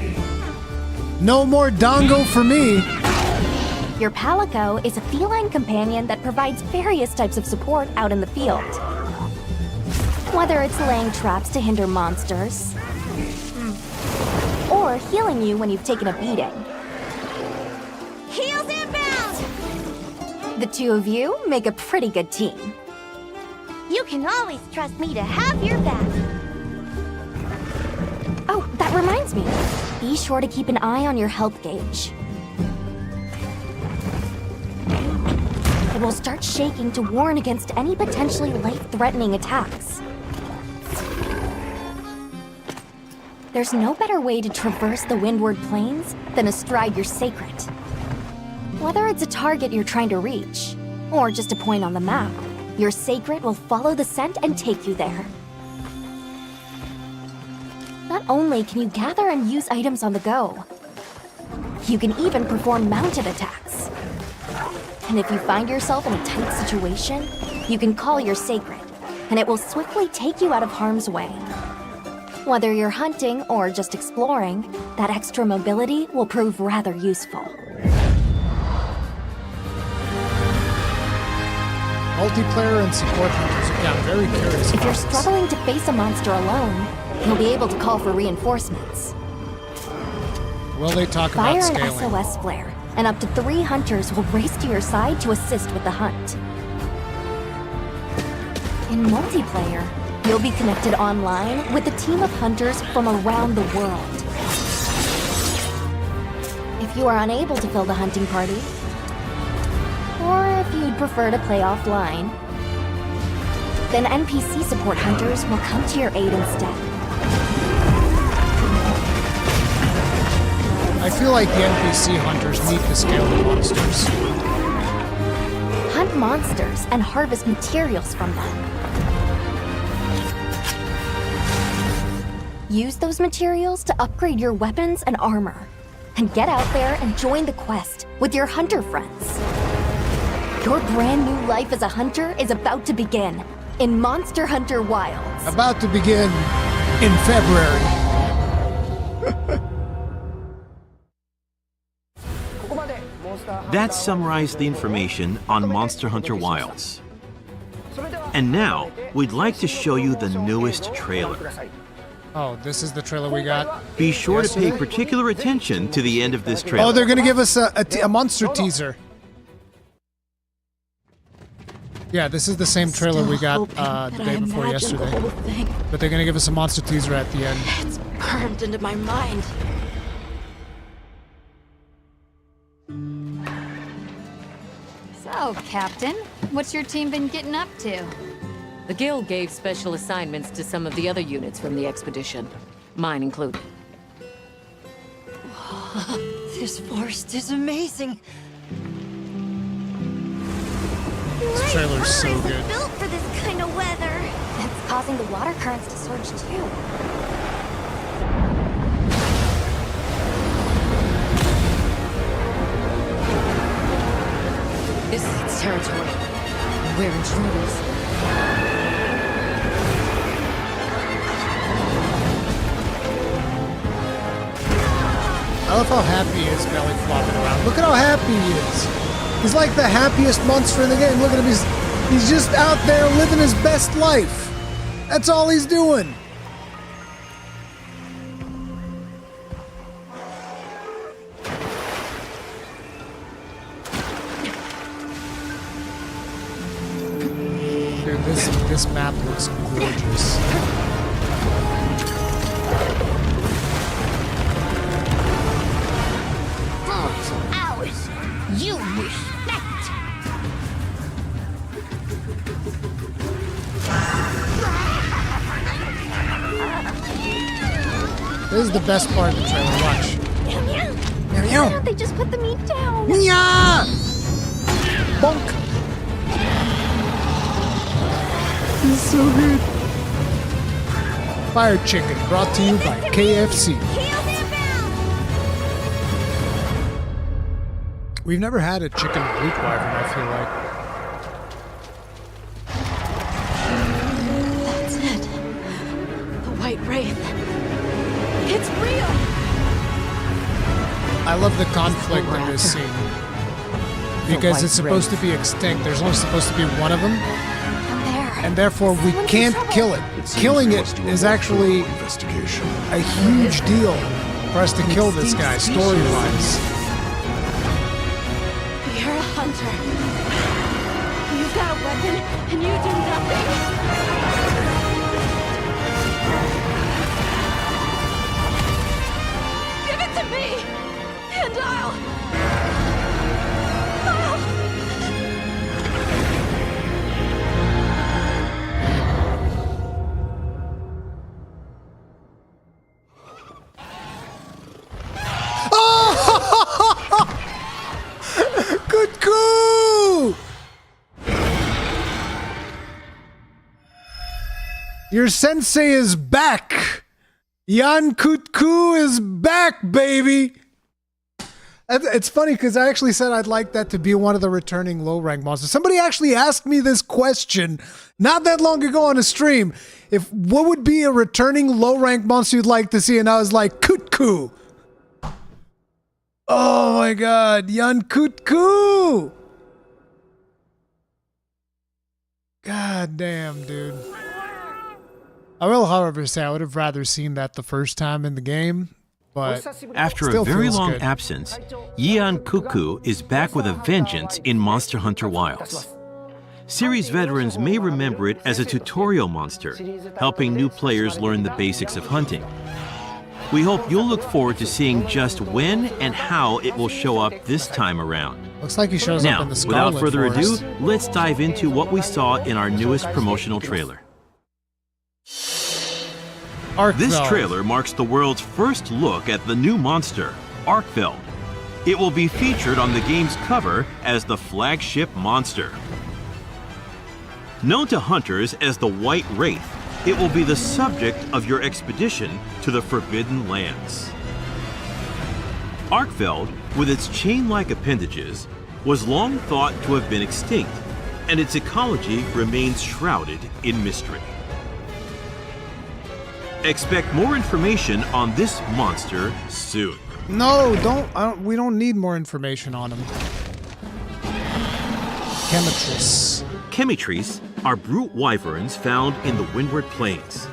No more dongo for me. Your palico is a feline companion that provides various types of support out in the field. Whether it's laying traps to hinder monsters, or healing you when you've taken a beating. Heels inbound! The two of you make a pretty good team. You can always trust me to have your back. Oh, that reminds me. Be sure to keep an eye on your health gauge. It will start shaking to warn against any potentially life-threatening attacks. There's no better way to traverse the Windward Plains than astride your sacred. Whether it's a target you're trying to reach, or just a point on the map, your sacred will follow the scent and take you there. Not only can you gather and use items on the go, you can even perform mounted attacks. And if you find yourself in a tight situation, you can call your sacred, and it will swiftly take you out of harm's way. Whether you're hunting or just exploring, that extra mobility will prove rather useful. Multiplayer and support hunters have gotten very curious. If you're about this. struggling to face a monster alone, you'll be able to call for reinforcements. Will they talk Fire about an scaling? SOS flare, and up to 3 hunters will race to your side to assist with the hunt. In multiplayer, you'll be connected online with a team of hunters from around the world. If you are unable to fill the hunting party, or if you'd prefer to play offline, then NPC support hunters will come to your aid instead. I feel like the NPC hunters need to scale the monsters. Hunt monsters and harvest materials from them. Use those materials to upgrade your weapons and armor. And get out there and join the quest with your hunter friends. Your brand new life as a hunter is about to begin in Monster Hunter Wilds. About to begin in February. That summarized the information on Monster Hunter Wilds. And now, we'd like to show you the newest trailer. Oh, this is the trailer we got. Be sure to pay particular attention to the end of this trailer. Oh, they're gonna give us a monster teaser. Yeah, this is the same trailer we got the day before yesterday. But they're gonna give us a monster teaser at the end. It's burned into my mind. So, Captain, what's your team been getting up to? The Guild gave special assignments to some of the other units from the expedition, mine included. This forest is amazing. This trailer's so good. Built for this kind of weather. That's causing the water currents to surge too. This is its territory. We're intruders. I love how happy he is belly flopping around. Look at how happy he is. He's like the happiest monster in the game. Look at him. He's just out there living his best life. That's all he's doing. Dude, this map looks gorgeous. Ours. You respect. This is the best part of the trailer. Watch. Why don't they just put the meat down? Yeah! Bonk! This is so good. Fire Chicken, brought to you by KFC. We've never had a chicken root wyvern, I feel like. That's it. The White Wraith. It's real! I love the conflict in this scene. Because it's supposed to be extinct. There's only supposed to be one of them. And therefore we can't kill it. Killing it is actually a huge deal for us to kill this guy, story-wise. You're a hunter. You've got a weapon, and you do nothing? Give it to me, and I'll... Good coup! Your sensei is back! Yan Kutku is back, baby! It's funny because I actually said I'd like that to be one of the returning low-rank monsters. Somebody actually asked me this question not that long ago on a stream. What would be a returning low-rank monster you'd like to see? And I was like, Kutku! Oh my god, Yan Kutku! God damn, dude. I will, however, say I would have rather seen that the first time in the game, but after still a very feels long good. absence, Yan Kuku is back with a vengeance in Monster Hunter Wilds. Series veterans may remember it as a tutorial monster, helping new players learn the basics of hunting. We hope you'll look forward to seeing just when and how it will show up this time around. Looks like he shows now, up in the Scarlet without further Forest. ado, let's dive into what we saw in our newest promotional trailer. This trailer marks the world's first look at the new monster, Arkfeld. It will be featured on the game's cover as the flagship monster. Known to hunters as the White Wraith, it will be the subject of your expedition to the Forbidden Lands. Arkfeld, with its chain-like appendages, was long thought to have been extinct, and its ecology remains shrouded in mystery. Expect more information on this monster soon. No, we don't need more information on him. Chemitris. Chemitris are brute wyverns found in the Windward Plains.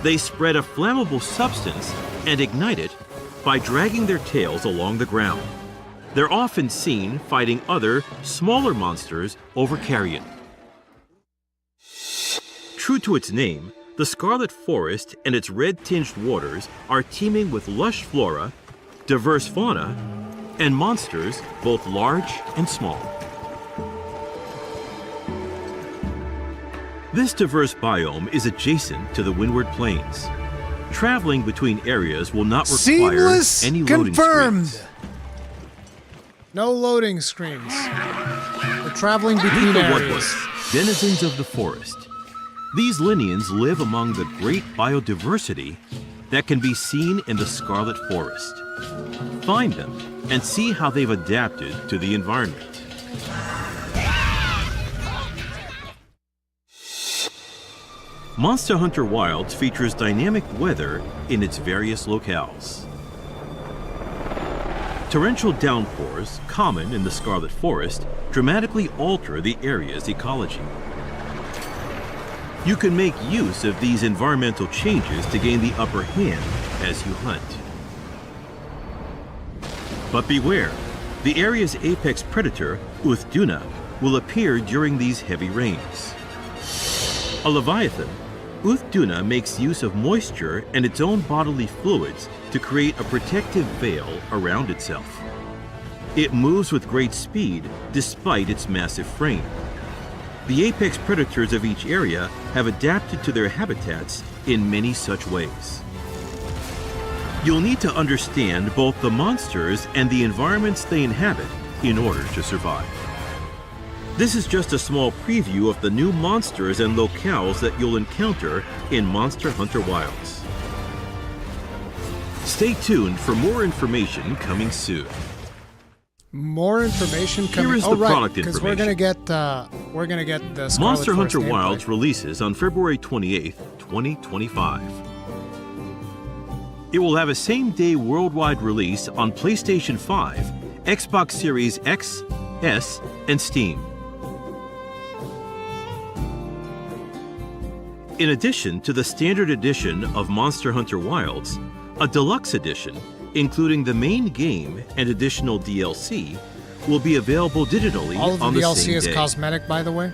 They spread a flammable substance and ignite it by dragging their tails along the ground. They're often seen fighting other, smaller monsters over carrion. True to its name, the Scarlet Forest and its red-tinged waters are teeming with lush flora, diverse fauna, and monsters both large and small. This diverse biome is adjacent to the Windward Plains. Traveling between areas will not require any loading screens. No loading screens. We're traveling between Meet the areas. Wudwuds, denizens of the forest. These Linians live among the great biodiversity that can be seen in the Scarlet Forest. Find them and see how they've adapted to the environment. Monster Hunter Wilds features dynamic weather in its various locales. Torrential downpours, common in the Scarlet Forest, dramatically alter the area's ecology. You can make use of these environmental changes to gain the upper hand as you hunt. But beware, the area's apex predator, Uthduna, will appear during these heavy rains. A leviathan, Uthduna makes use of moisture and its own bodily fluids to create a protective veil around itself. It moves with great speed despite its massive frame. The apex predators of each area have adapted to their habitats in many such ways. You'll need to understand both the monsters and the environments they inhabit in order to survive. This is just a small preview of the new monsters and locales that you'll encounter in Monster Hunter Wilds. Stay tuned for more information coming soon. More information coming. Here is the product information. Because we're gonna get the Scarlet Monster Force Hunter gameplay. Wilds releases on February 28th, 2025. It will have a same-day worldwide release on PlayStation 5, Xbox Series X, S, and Steam. In addition to the standard edition of Monster Hunter Wilds, a deluxe edition, including the main game and additional DLC, will be available digitally All of the on the DLC same is day. cosmetic, by the way,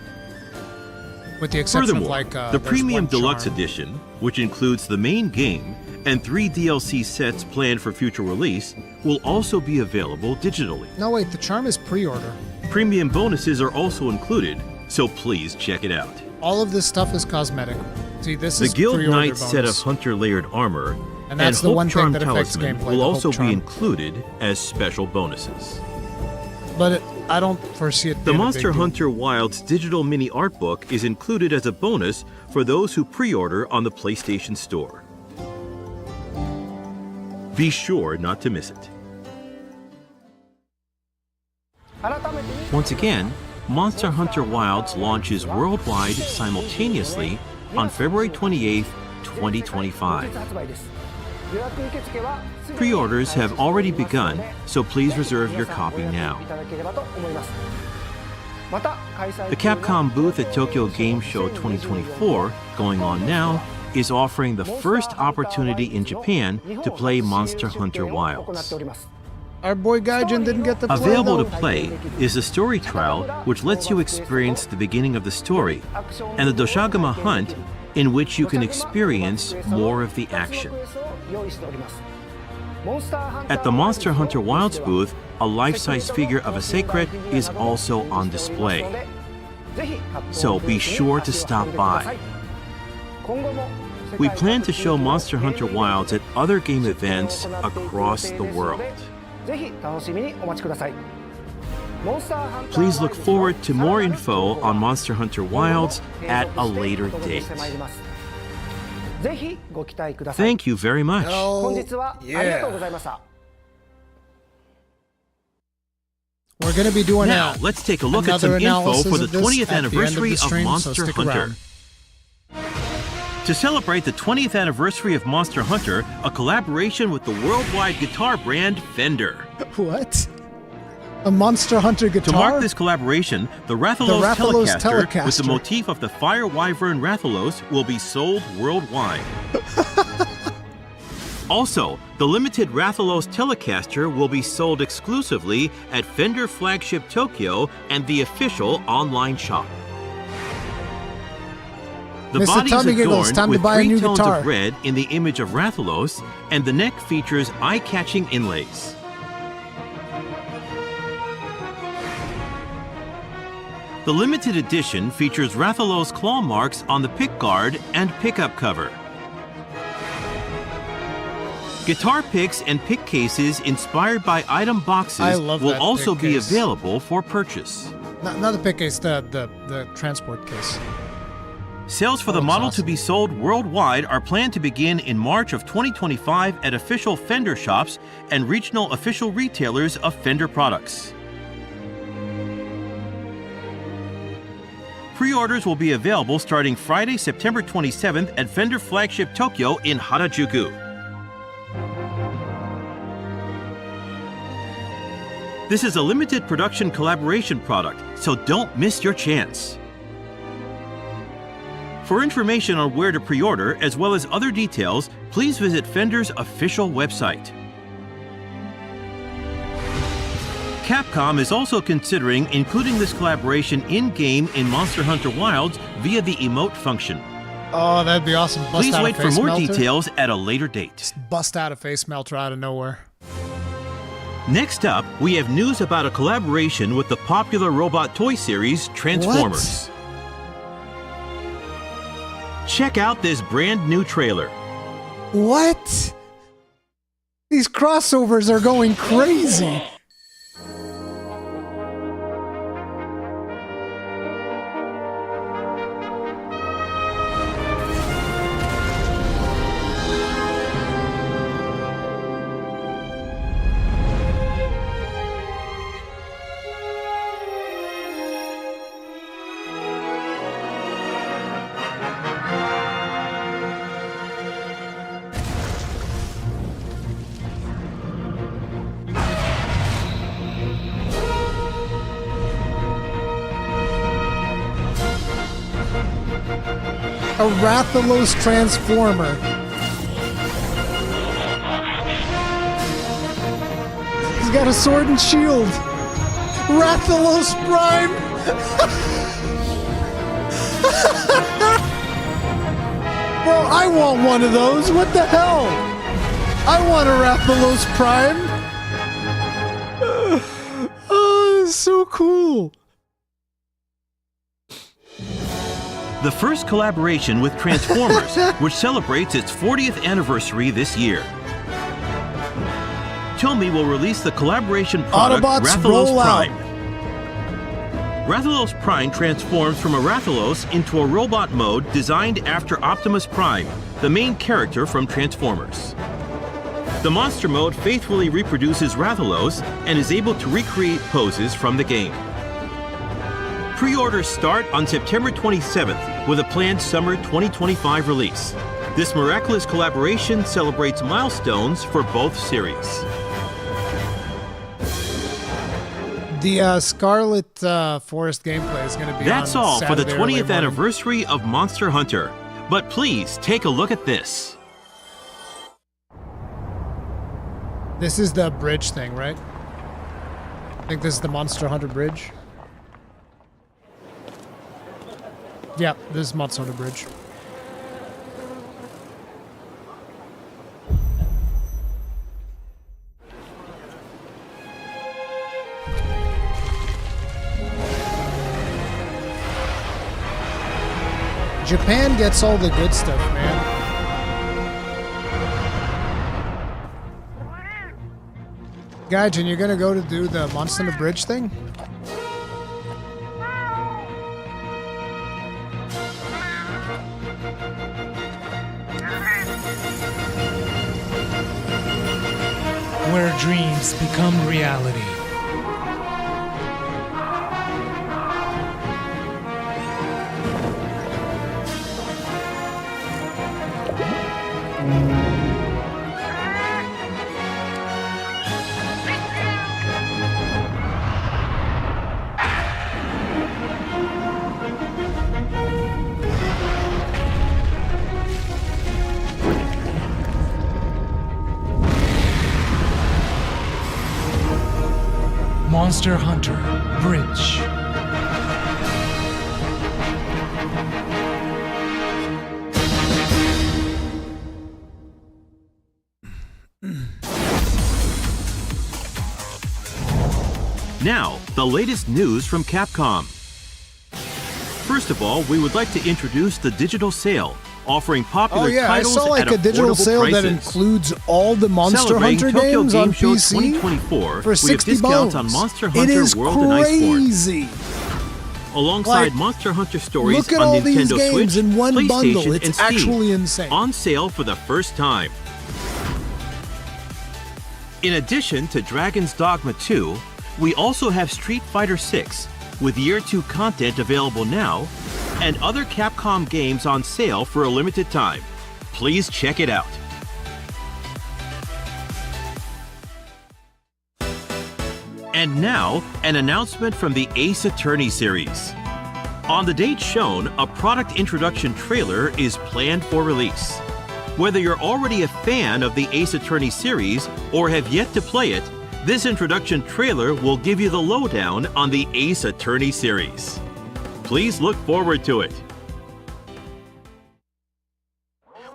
with the exception Furthermore, of the there's Premium one Deluxe charm. Edition, which includes the main game and 3 DLC sets planned for future release, will also be available digitally. No, wait, the charm is pre-order. Premium bonuses are also included, so please check it out. All of this stuff is cosmetic. See, this The is Guild pre-order Knight set of bonus. Hunter layered armor And that's the Hope one thing Charm that affects Talisman gameplay, will the also Hope Charm. be included as special bonuses. But I don't foresee it The being a Monster big deal. Hunter Wilds digital mini art book is included as a bonus for those who pre-order on the PlayStation Store. Be sure not to miss it. Once again, Monster Hunter Wilds launches worldwide simultaneously on February 28th, 2025. Pre-orders have already begun, so please reserve your copy now. The Capcom booth at Tokyo Game Show 2024, going on now, is offering the first opportunity in Japan to play Monster Hunter Wilds. Our boy Gaijin didn't get to play, Available though. to play is the story trial, which lets you experience the beginning of the story, and the Doshagama hunt, in which you can experience more of the action. At the Monster Hunter Wilds booth, a life-size figure of a Sacred is also on display. So be sure to stop by. We plan to show Monster Hunter Wilds at other game events across the world. Please look forward to more info on Monster Hunter Wilds at a later date. Thank you very much. Yeah. We're going to be doing Now, let's take a look at some another info analysis for the of this 20th at the end of anniversary the of stream, so Monster stick Hunter. around. To celebrate the 20th anniversary of Monster Hunter, a collaboration with the worldwide guitar brand Fender. What? A Monster Hunter guitar? To mark this collaboration, the Rathalos, Rathalos Telecaster, with the Telecaster. motif of the Fire Wyvern Rathalos will be sold worldwide. Also, the limited Rathalos Telecaster will be sold exclusively at Fender Flagship Tokyo and the official online shop. The Mr. body is Tommy Giggles, adorned time to with buy a 3 new tones guitar. of red in the image of Rathalos, and the neck features eye-catching inlays. The limited edition features Rathalos claw marks on the pickguard and pickup cover. Guitar picks and pick cases inspired by item I boxes love will that also pick be case. available for purchase. Not the pick case, the transport case. Sales for the looks model awesome. to be sold worldwide are planned to begin in March of 2025 at official Fender shops and regional official retailers of Fender products. Pre-orders will be available starting Friday, September 27th at Fender Flagship Tokyo in Harajuku. This is a limited production collaboration product, so don't miss your chance. For information on where to pre-order, as well as other details, please visit Fender's official website. Capcom is also considering including this collaboration in-game in Monster Hunter Wilds via the emote function. Oh, that'd be awesome. Bust Please out wait a for face more melter. details at a later date. Just bust out a face melter out of nowhere. Next up, we have news about a collaboration with the popular robot toy series Transformers. Check out this brand new trailer. What? These crossovers are going crazy. A Rathalos Transformer. He's got a sword and shield. Rathalos Prime! Bro, I want one of those. What the hell? I want a Rathalos Prime. Oh, it's so cool. The first collaboration with Transformers, which celebrates its 40th anniversary this year. Tomy will release the collaboration product Autobots Rathalos roll Prime. out. Rathalos Prime transforms from a Rathalos into a robot mode designed after Optimus Prime, the main character from Transformers. The monster mode faithfully reproduces Rathalos and is able to recreate poses from the game. Pre-orders start on September 27th with a planned summer 2025 release. This miraculous collaboration celebrates milestones for both series. The Scarlet Forest gameplay is going to be That's on all for the Saturday early 20th morning. anniversary of Monster Hunter. But please take a look at this. This is the bridge thing, right? I think this is the Monster Hunter bridge. Yeah, this is Monster Hunter bridge. Japan gets all the good stuff, man. Gaijin, you're gonna go to do the Monster Hunter bridge thing? Where dreams become reality. Monster Hunter Bridge. Now, the latest news from Capcom. First of all, we would like to introduce the digital sale, offering popular Oh yeah, I titles saw like at a digital affordable sale that prices. includes all the Monster Celebrating Hunter Tokyo games Game on Show PC 2024, for we have 60 discounts bones. on Monster It Hunter is World and Iceborne. crazy. Alongside Like, Monster Hunter stories look at on all Nintendo these games Switch, in one PlayStation, bundle. It's and Steam, actually insane. on sale for the first time. In addition to Dragon's Dogma 2, we also have Street Fighter 6, with Year 2 content available now, and other Capcom games on sale for a limited time. Please check it out. And now, an announcement from the Ace Attorney series. On the date shown, a product introduction trailer is planned for release. Whether you're already a fan of the Ace Attorney series or have yet to play it, this introduction trailer will give you the lowdown on the Ace Attorney series. Please look forward to it.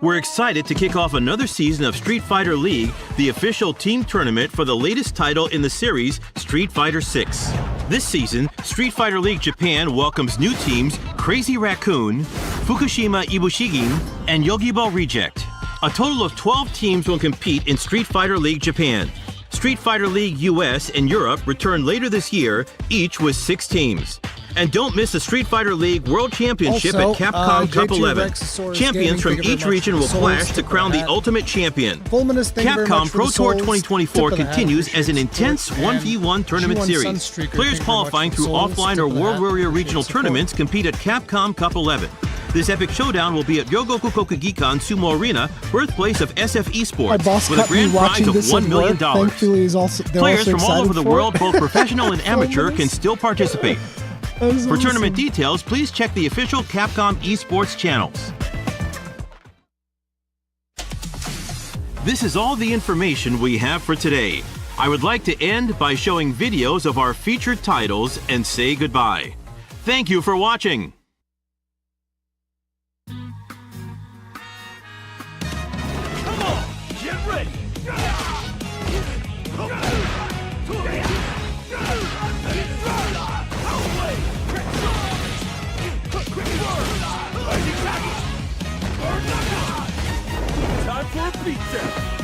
We're excited to kick off another season of Street Fighter League, the official team tournament for the latest title in the series, Street Fighter 6. This season, Street Fighter League Japan welcomes new teams Crazy Raccoon, Fukushima Ibushigin, and Yogibo Reject. A total of 12 teams will compete in Street Fighter League Japan. Street Fighter League US and Europe return later this year, each with 6 teams. And don't miss the Street Fighter League World Championship Also, at Capcom Cup J2 11. Rexosaurus Champions Gaming, from thank you each very much region for will the souls. clash to Tip of crown the hat. ultimate champion. Fulminous, thank you very Capcom much for Pro the Tour souls. 2024 Tip of the hat. continues as an Appreciate intense support. And 1v1 tournament G1 series. Sunstreaker, Players thank you very much qualifying for through the souls. offline Tip or of the World hat. Warrior Appreciate regional support. tournaments compete at Capcom Cup 11. This epic showdown will be at Ryogoku Kokugikan Sumo Arena, birthplace of SF My Esports, boss with a caught me grand prize watching of this $1 at million. work. Thankfully, he's also, they're Players also from all excited over the for world, it. both professional and amateur, Fulminous. can still participate. That is For awesome. tournament details, please check the official Capcom esports channels. This is all the information we have for today. I would like to end by showing videos of our featured titles and say goodbye. Thank you for watching. Come on, get ready. Time for a beatdown.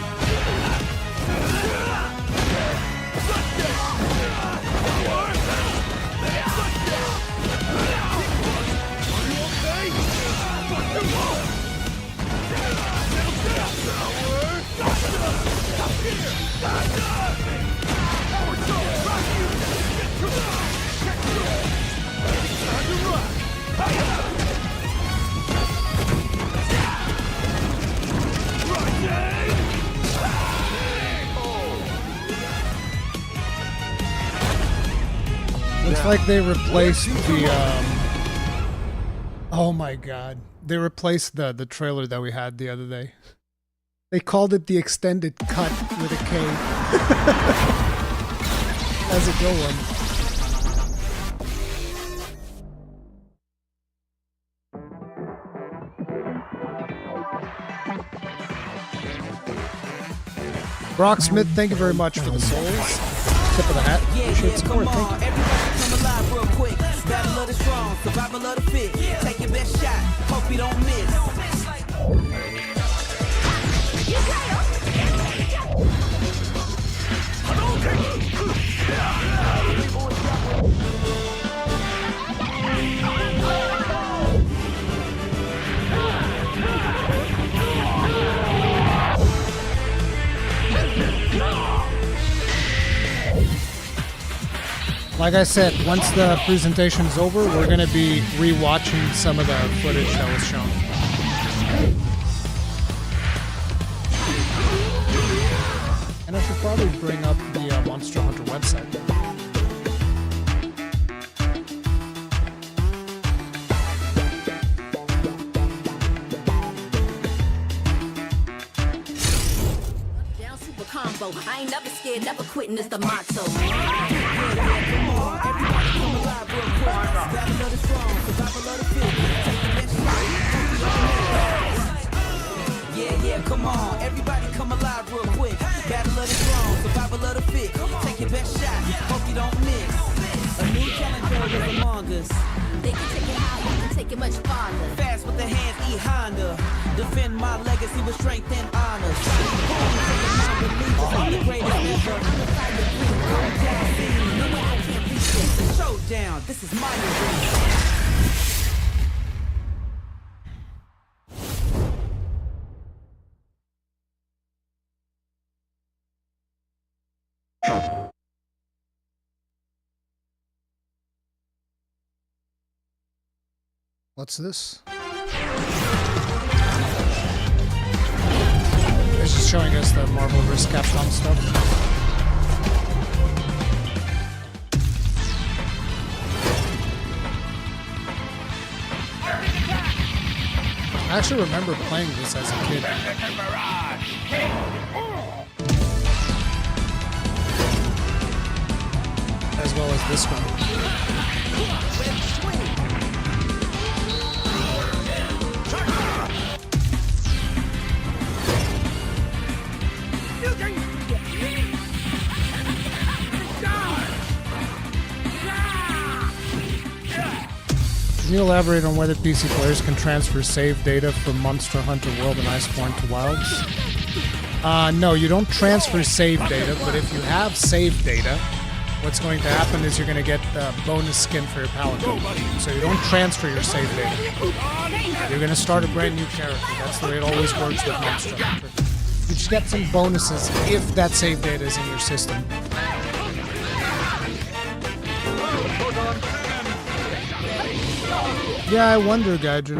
Looks like they replaced the. Oh my god! They replaced the trailer that we had the other day. They called it the extended cut with a K. That's a good one. Brock Smith, thank you very much for the souls. Tip of the hat. Appreciate support. Thank you. Come alive real quick. Battle of the strong, survival of the fit. Take your best shot. Hope you don't miss. Like I said, once the presentation is over, we're going to be rewatching some of the footage that was shown. And I should probably bring up the Monster Hunter website. Down super combo. I ain't never scared, never quitting is the motto. Yeah, come on. Everybody come alive real quick. Battle of the strong, survival of the fit. Take your best shot. Hope you don't miss. A new challenger is among us. They can take it high, you can take it much farther. Fast with the hands, E Honda. Defend my legacy with strength and honor. I'm the greatest ever. It's a showdown. This is my arena. What's this? It's just showing us the Marvel vs. Capcom stuff. I actually remember playing this as a kid. As well as this one. Can you elaborate on whether PC players can transfer save data from Monster Hunter World and Iceborne to Wilds? No, you don't transfer save data, but if you have save data, what's going to happen is you're going to get a bonus skin for your paladin. So you don't transfer your save data. You're going to start a brand new character. That's the way it always works with Monster Hunter. You just get some bonuses if that save data is in your system. Yeah, I wonder, Gaijin.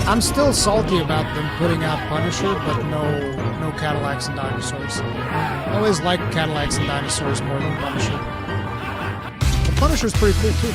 I'm still salty about them putting out Punisher, but no Cadillacs and Dinosaurs. I always like Cadillacs and Dinosaurs more than Punisher. But Punisher's pretty cool too.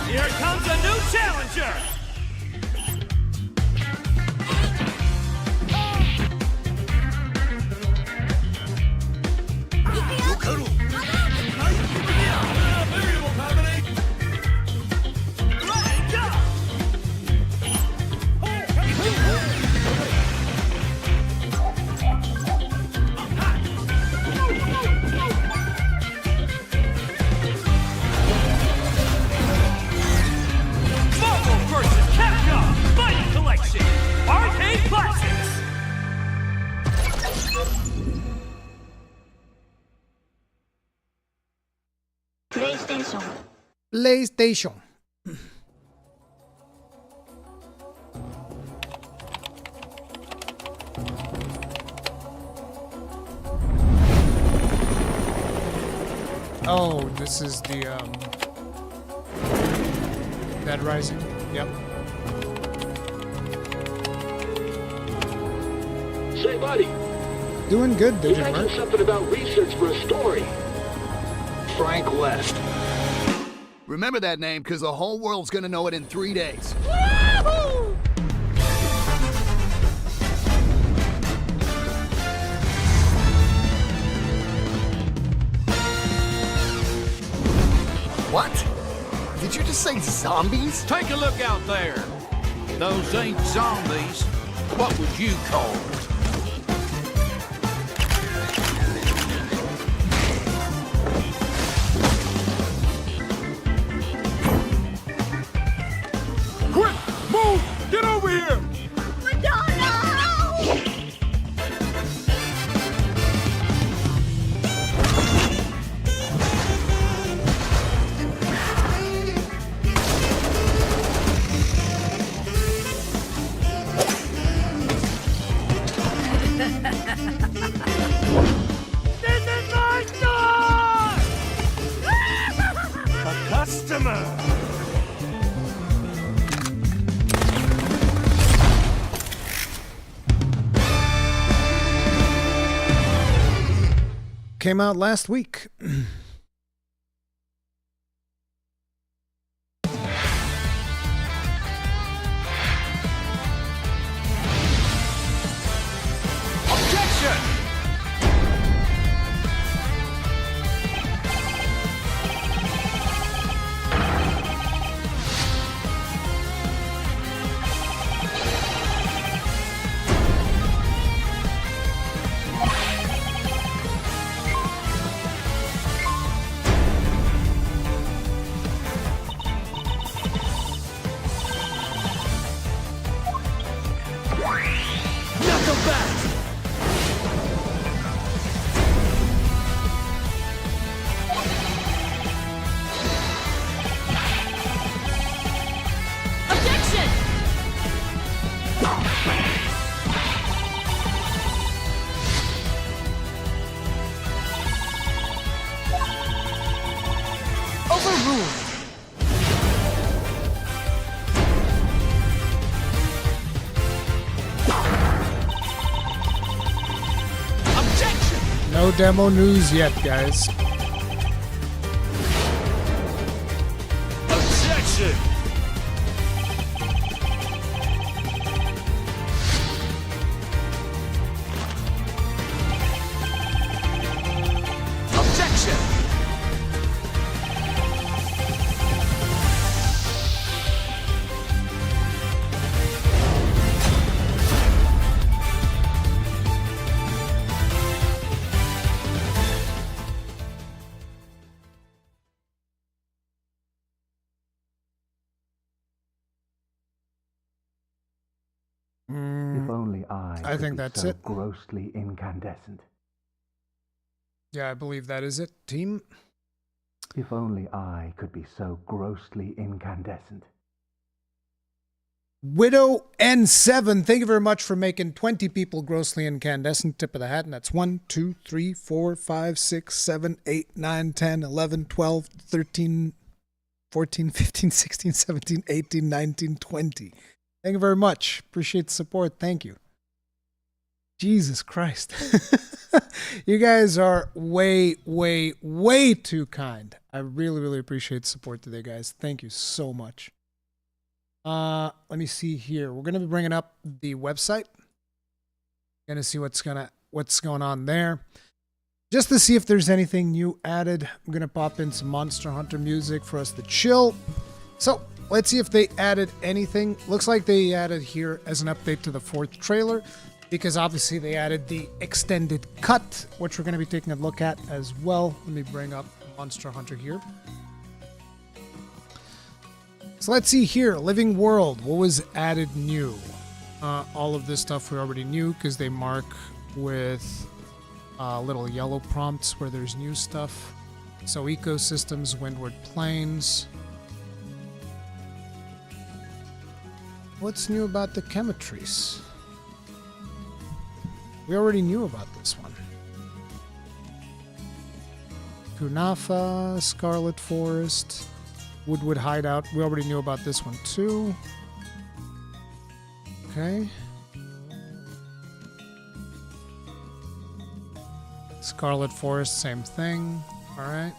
Here comes a new challenger! PlayStation. Oh, this is the Dead Rising. Yep. Say, buddy. Doing good, You Digimon. mentioned something about research for a story. Frank West. Remember that name, because the whole world's gonna know it in 3 days. Woohoo! What? Did you just say zombies? Take a look out there. Those ain't zombies. What would you call them? Quick! Move! Get over here! This is my store! A customer! Came out last week. Overruled. Objection! No demo news yet, guys. Objection! Objection! If only I could think be that's so it. grossly incandescent. Yeah, I believe that is it, team. If only I could be so grossly incandescent. Widow N7, thank you very much for making 20 people grossly incandescent. Tip of the hat. And that's 1, 2, 3, 4, 5, 6, 7, 8, 9, 10, 11, 12, 13, 14, 15, 16, 17, 18, 19, 20. Thank you very much. Appreciate the support. Thank you. Jesus Christ. You guys are way, way, way too kind. I really, really appreciate the support today, guys. Thank you so much. Let me see here. We're going to be bringing up the website. Going to see what's going on there. Just to see if there's anything new added. I'm going to pop in some Monster Hunter music for us to chill. So, let's see if they added anything. Looks like they added here as an update to the 4th trailer, because obviously they added the extended cut, which we're going to be taking a look at as well. Let me bring up Monster Hunter here. So let's see here. Living World. What was added new? All of this stuff we already knew because they mark with little yellow prompts where there's new stuff. So ecosystems, Windward Plains. What's new about the Chemetries? We already knew about this one. Kunafa, Scarlet Forest, Woodwood Hideout. We already knew about this one too. Okay. Scarlet Forest, same thing. All right.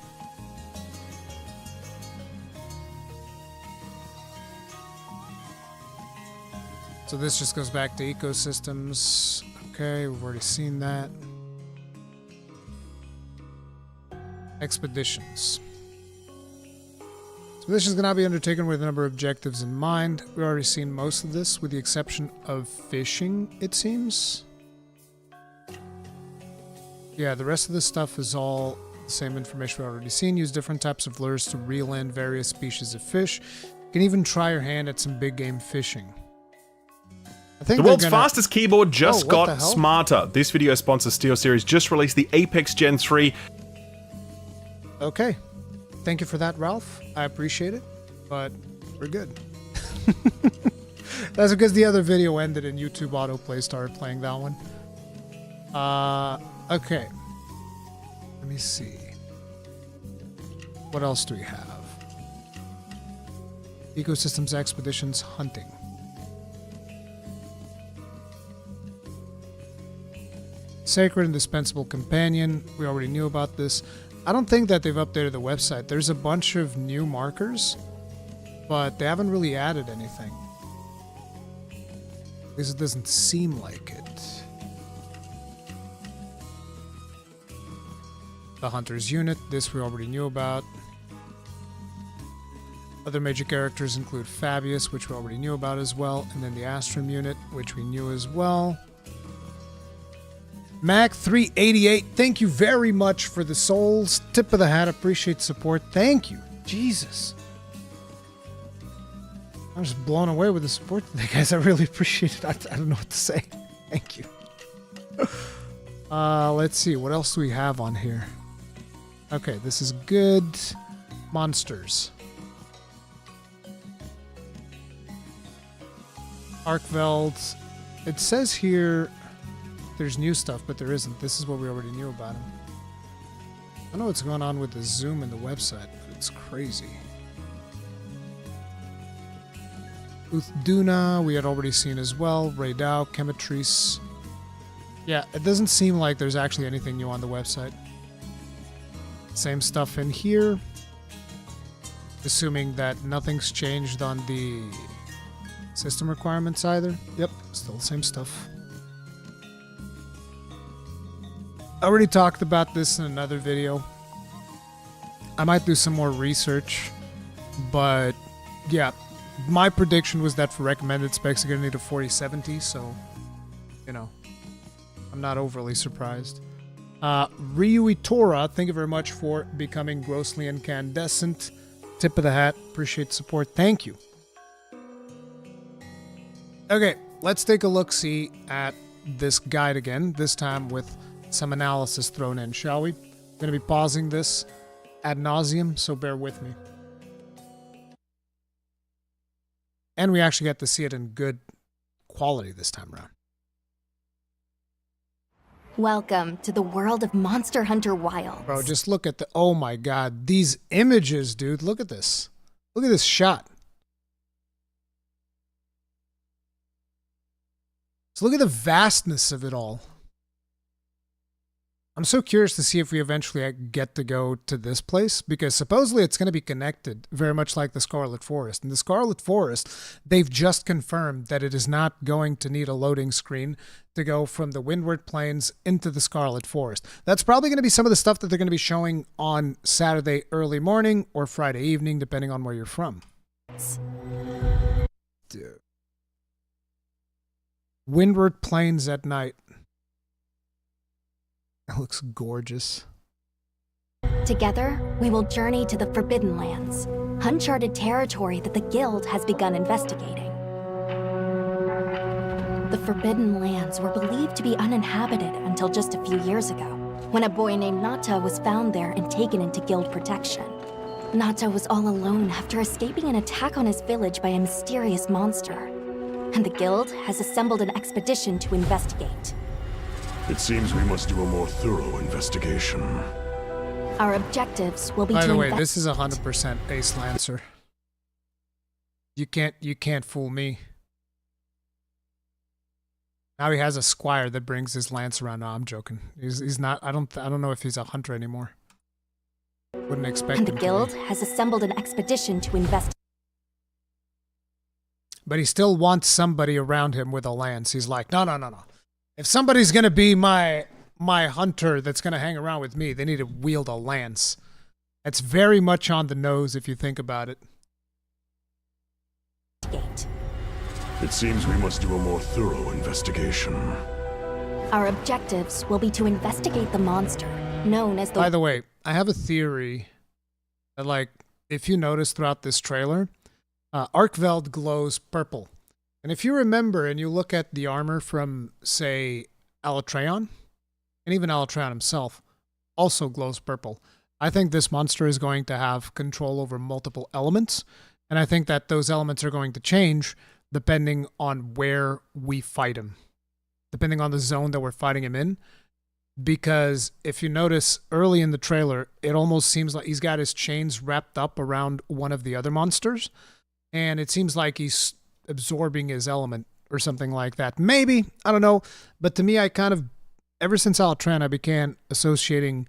So this just goes back to ecosystems. Okay, we've already seen that. Expeditions. Expeditions cannot be undertaken with a number of objectives in mind. We've already seen most of this, with the exception of fishing, it seems. Yeah, the rest of this stuff is all the same information we've already seen. Use different types of lures to reel in various species of fish. You can even try your hand at some big game fishing. The world's fastest keyboard just got smarter. This video sponsor SteelSeries just released the Apex Gen 3. Okay. Thank you for that, Ralph. I appreciate it, but we're good. That's because the other video ended and YouTube autoplay started playing that one. Okay. Let me see. What else do we have? Ecosystems, expeditions, hunting. Sacred Indispensable Companion. We already knew about this. I don't think that they've updated the website. There's a bunch of new markers, but they haven't really added anything. At least it doesn't seem like it. The Hunter's Unit. This we already knew about. Other major characters include Fabius, which we already knew about as well, and then the Astrum Unit, which we knew as well. Mac388, thank you very much for the souls. Tip of the hat, appreciate support. Thank you. Jesus. I'm just blown away with the support today, guys. I really appreciate it. I don't know what to say. Thank you. Let's see. What else do we have on here? Okay, this is good. Monsters. Arkveld. It says here there's new stuff, but there isn't. This is what we already knew about him. I don't know what's going on with the zoom in the website, but That's crazy. Uthduna, we had already seen as well. Raydao, Chemitrice. Yeah, it doesn't seem like there's actually anything new on the website. Same stuff in here. Assuming that nothing's changed on the system requirements either. Yep, still the same stuff. I already talked about this in another video. I might do some more research, but yeah, my prediction was that for recommended specs, you're gonna need a 4070, so, you know, I'm not overly surprised. Ryui Tora, thank you very much for becoming grossly incandescent. Tip of the hat. Appreciate the support. Thank you. Okay, let's take a look-see at this guide again, this time with some analysis thrown in, shall we? I'm going to be pausing this ad nauseum, so bear with me. And we actually get to see it in good quality this time around. Welcome to the world of Monster Hunter Wilds. Bro, just look at the... Oh my god, these images, dude. Look at this. Look at this shot. So look at the vastness of it all. I'm so curious to see if we eventually get to go to this place, because supposedly it's going to be connected, very much like the Scarlet Forest. And the Scarlet Forest, they've just confirmed that it is not going to need a loading screen to go from the Windward Plains into the Scarlet Forest. That's probably going to be some of the stuff that they're going to be showing on Saturday early morning or Friday evening, depending on where you're from. Dude. Windward Plains at night. That looks gorgeous. Together, we will journey to the Forbidden Lands, uncharted territory that the Guild has begun investigating. The Forbidden Lands were believed to be uninhabited until just a few years ago, when a boy named Nata was found there and taken into Guild protection. Nata was all alone after escaping an attack on his village by a mysterious monster, and the Guild has assembled an expedition to investigate. It seems we must do a more thorough investigation. Our objectives will be By the way, this is 100% Ace Lancer. You can't fool me. Now he has a squire that brings his lance around. No, I'm joking. He's not. I don't know if he's a hunter anymore. Wouldn't expect him to be. And the Guild has assembled an expedition to investigate. But he still wants somebody around him with a lance. He's like, no. If somebody's going to be my hunter that's going to hang around with me, they need to wield a lance. That's very much on the nose if you think about it. It seems we must do a more thorough investigation. Our objectives will be to investigate the monster, known as the... By the way, I have a theory that, like, if you notice throughout this trailer, Arkveld glows purple. And if you remember and you look at the armor from, say, Alatreon, and even Alatreon himself also glows purple. I think this monster is going to have control over multiple elements, and I think that those elements are going to change depending on where we fight him, depending on the zone that we're fighting him in. Because if you notice early in the trailer, it almost seems like he's got his chains wrapped up around one of the other monsters, and it seems like he's absorbing his element or something like that. Maybe, I don't know, but to me, I kind of, ever since Alatran, I began associating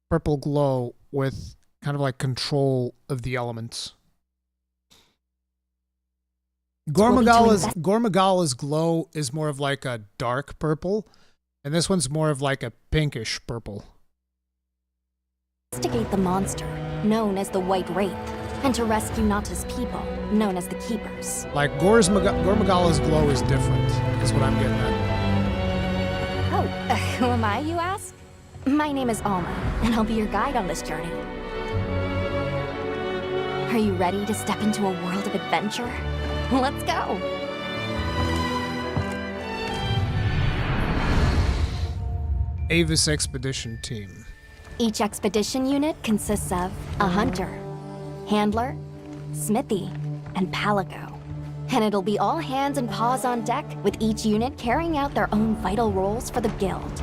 purple glow with kind of like control of the elements. Gormagala's glow is more of like a dark purple, and this one's more of like a pinkish purple. Investigate the monster, known as the White Wraith, and to rescue Nata's people, known as the Keepers. Like Gormagala's glow is different, is what I'm getting at. Oh, who am I, you ask? My name is Alma, and I'll be your guide on this journey. Are you ready to step into a world of adventure? Let's go! Avis Expedition Team. Each expedition unit consists of a hunter, handler, smithy, and palico. And it'll be all hands and paws on deck, with each unit carrying out their own vital roles for the guild.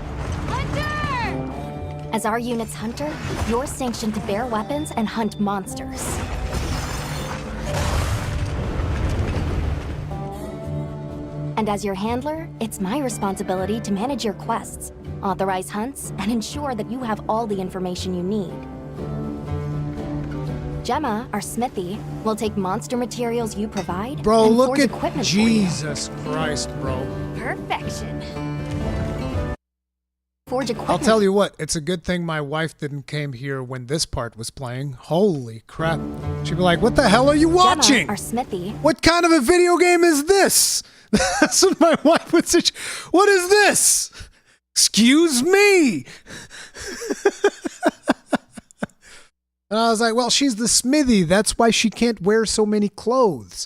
Hunter! As our unit's hunter, you're sanctioned to bear weapons and hunt monsters. And as your handler, it's my responsibility to manage your quests, authorize hunts, and ensure that you have all the information you need. Gemma, our smithy, will take monster materials you provide Bro, and look forge at equipment Jesus Christ, bro. Perfection. Forge equipment. I'll tell you what, it's a good thing my wife didn't came here when this part was playing. Holy crap. She'd be like, what the hell are you watching? Gemma, our smithy. What kind of a video game is this? That's what my wife would say. What is this? Excuse me. And I was like, well, she's the smithy. That's why she can't wear so many clothes.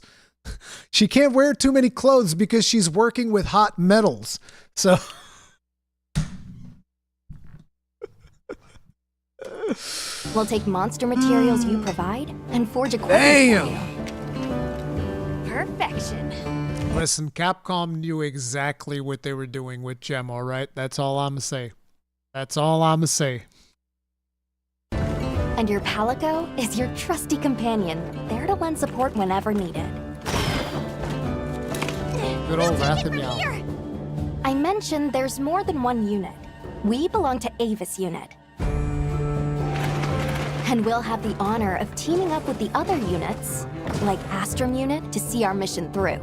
She can't wear too many clothes because she's working with hot metals. So... We'll take monster materials you provide and forge equipment for you. Perfection. Listen, Capcom knew exactly what they were doing with Gem, all right? That's all I'm gonna say. That's all I'm gonna say. And your Palico is your trusty companion, there to lend support whenever needed. Good old Rathammeow. I mentioned there's more than one unit. We belong to Avis unit. And we'll have the honor of teaming up with the other units, like Astrum unit, to see our mission through.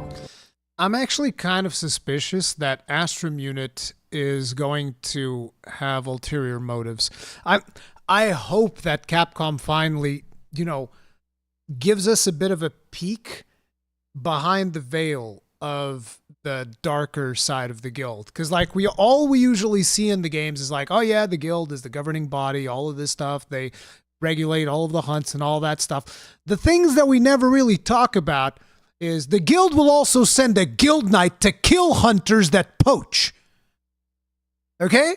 I'm actually kind of suspicious that Astrum unit is going to have ulterior motives. I hope that Capcom finally, gives us a bit of a peek behind the veil of the darker side of the guild. Because all we usually see in the games is like, oh yeah, the guild is the governing body, all of this stuff. They regulate all of the hunts and all that stuff. The things that we never really talk about is the guild will also send a guild knight to kill hunters that poach. Okay?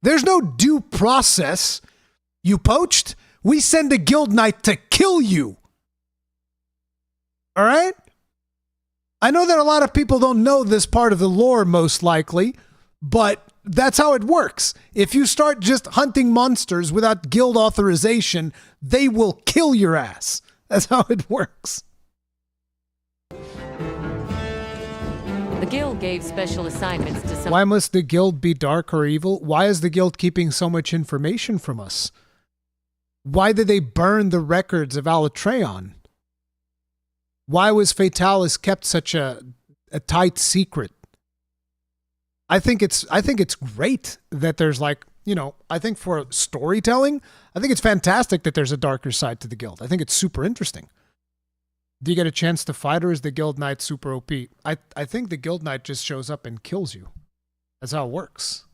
There's no due process. You poached, we send a guild knight to kill you. All right? I know that a lot of people don't know this part of the lore, most likely, but that's how it works. If you start just hunting monsters without guild authorization, they will kill your ass. That's how it works. The guild gave special assignments to some... Why must the guild be dark or evil? Why is the guild keeping so much information from us? Why did they burn the records of Alatreon? Why was Fatalis kept such a tight secret? I think it's great that there's I think for storytelling, I think it's fantastic that there's a darker side to the guild. I think it's super interesting. Do you get a chance to fight, or is the guild knight super OP? I think the guild knight just shows up and kills you. That's how it works.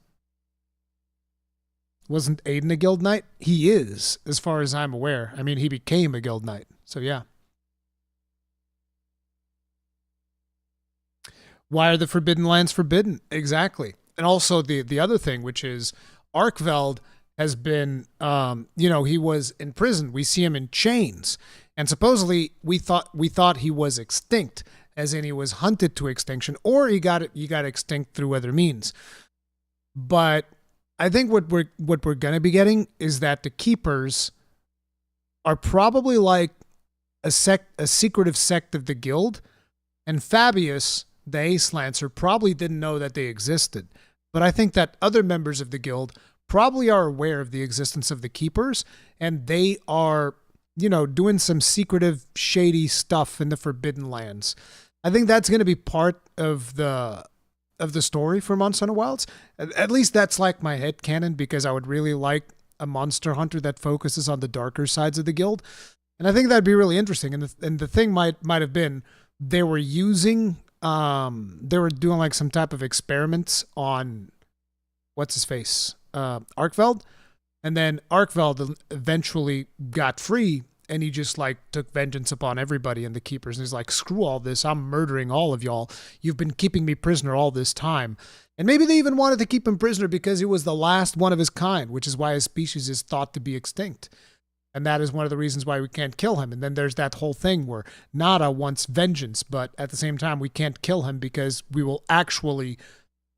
Wasn't Aiden a guild knight? He is, as far as I'm aware. I mean, he became a guild knight. So yeah. Why are the Forbidden Lands forbidden? Exactly. And also the other thing, which is Arkveld has been, he was in prison. We see him in chains. And supposedly we thought he was extinct, as in he was hunted to extinction, or he got extinct through other means. But I think what we're going to be getting is that the Keepers are probably like a secretive sect of the guild, and Fabius, the Ace Lancer, probably didn't know that they existed. But I think that other members of the guild probably are aware of the existence of the Keepers, and they are, doing some secretive, shady stuff in the Forbidden Lands. I think that's going to be part of the story for Monster Hunter Wilds. At least that's like my headcanon, because I would really like a monster hunter that focuses on the darker sides of the guild. And I think that'd be really interesting. And the thing might have been they were doing like some type of experiments on what's his face, Arkveld, and then Arkveld eventually got free, and he just took vengeance upon everybody and the Keepers, and he's like, screw all this, I'm murdering all of y'all. You've been keeping me prisoner all this time. And maybe they even wanted to keep him prisoner because he was the last one of his kind, which is why his species is thought to be extinct. And that is one of the reasons why we can't kill him. And then there's that whole thing where Nada wants vengeance, but at the same time, we can't kill him because we will actually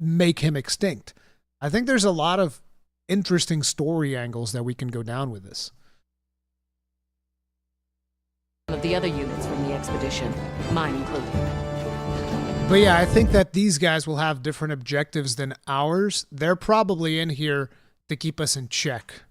make him extinct. I think there's a lot of interesting story angles that we can go down with this. Of the other units from the expedition, mine included. But yeah, I think that these guys will have different objectives than ours. They're probably in here to keep us in check.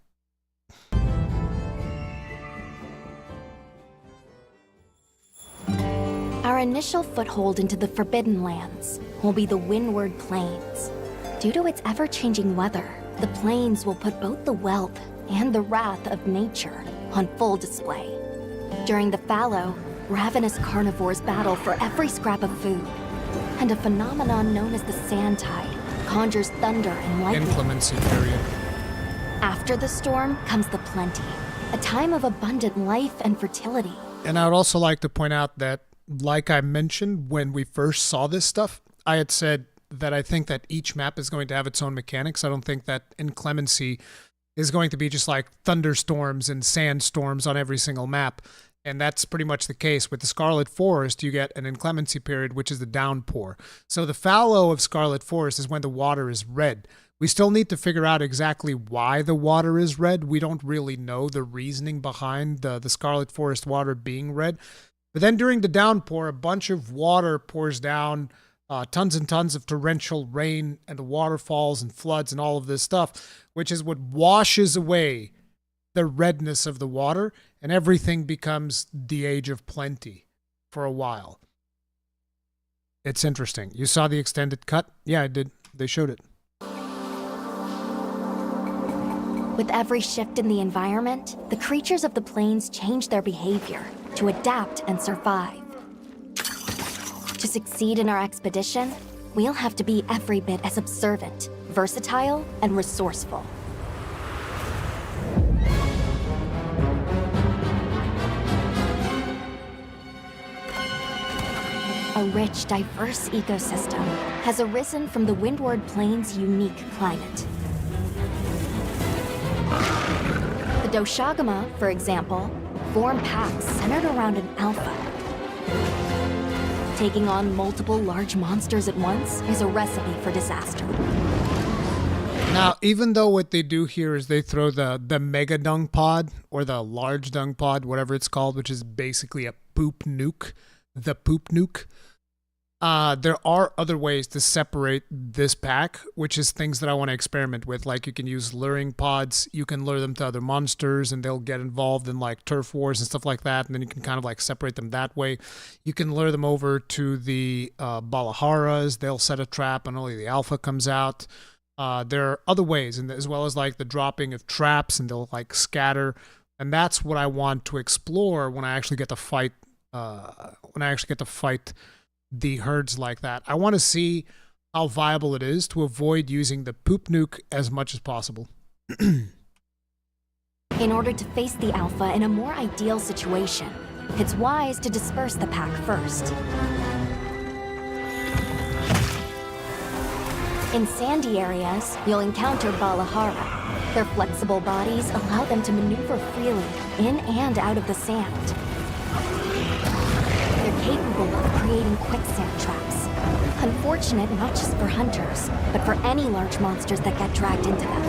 Our initial foothold into the Forbidden Lands will be the Windward Plains. Due to its ever-changing weather, the plains will put both the wealth and the wrath of nature on full display. During the fallow, ravenous carnivores battle for every scrap of food, and a phenomenon known as the sand tide conjures thunder and lightning. Inclemency period. After the storm comes the plenty, a time of abundant life and fertility. And I would also like to point out that, like I mentioned when we first saw this stuff, I had said that I think that each map is going to have its own mechanics. I don't think that inclemency is going to be just like thunderstorms and sandstorms on every single map. And that's pretty much the case. With the Scarlet Forest, you get an inclemency period, which is the downpour. So the fallow of Scarlet Forest is when the water is red. We still need to figure out exactly why the water is red. We don't really know the reasoning behind the Scarlet Forest water being red. But then during the downpour, a bunch of water pours down, tons and tons of torrential rain and the waterfalls and floods and all of this stuff, which is what washes away the redness of the water, and everything becomes the age of plenty for a while. It's interesting. You saw the extended cut? Yeah, I did. They showed it. With every shift in the environment, the creatures of the plains change their behavior to adapt and survive. To succeed in our expedition, we'll have to be every bit as observant, versatile, and resourceful. A rich, diverse ecosystem has arisen from the Windward Plains' unique climate. The Doshagama, for example, form packs centered around an alpha. Taking on multiple large monsters at once is a recipe for disaster. Now, even though what they do here is they throw the mega dung pod, or the large dung pod, whatever it's called, which is basically a poop nuke, the poop nuke, there are other ways to separate this pack, which is things that I want to experiment with. Like you can use luring pods, you can lure them to other monsters and they'll get involved in like turf wars and stuff like that, and then you can kind of like separate them that way. You can lure them over to the Balaharas, they'll set a trap and only the alpha comes out. There are other ways, and as well as like the dropping of traps, and they'll like scatter, and that's what I want to explore when I actually get to fight the herds like that. I want to see how viable it is to avoid using the poop nuke as much as possible. In order to face the alpha in a more ideal situation, it's wise to disperse the pack first. In sandy areas, you'll encounter Balahara. Their flexible bodies allow them to maneuver freely in and out of the sand. They're capable of creating quicksand traps. Unfortunate not just for hunters, but for any large monsters that get dragged into them.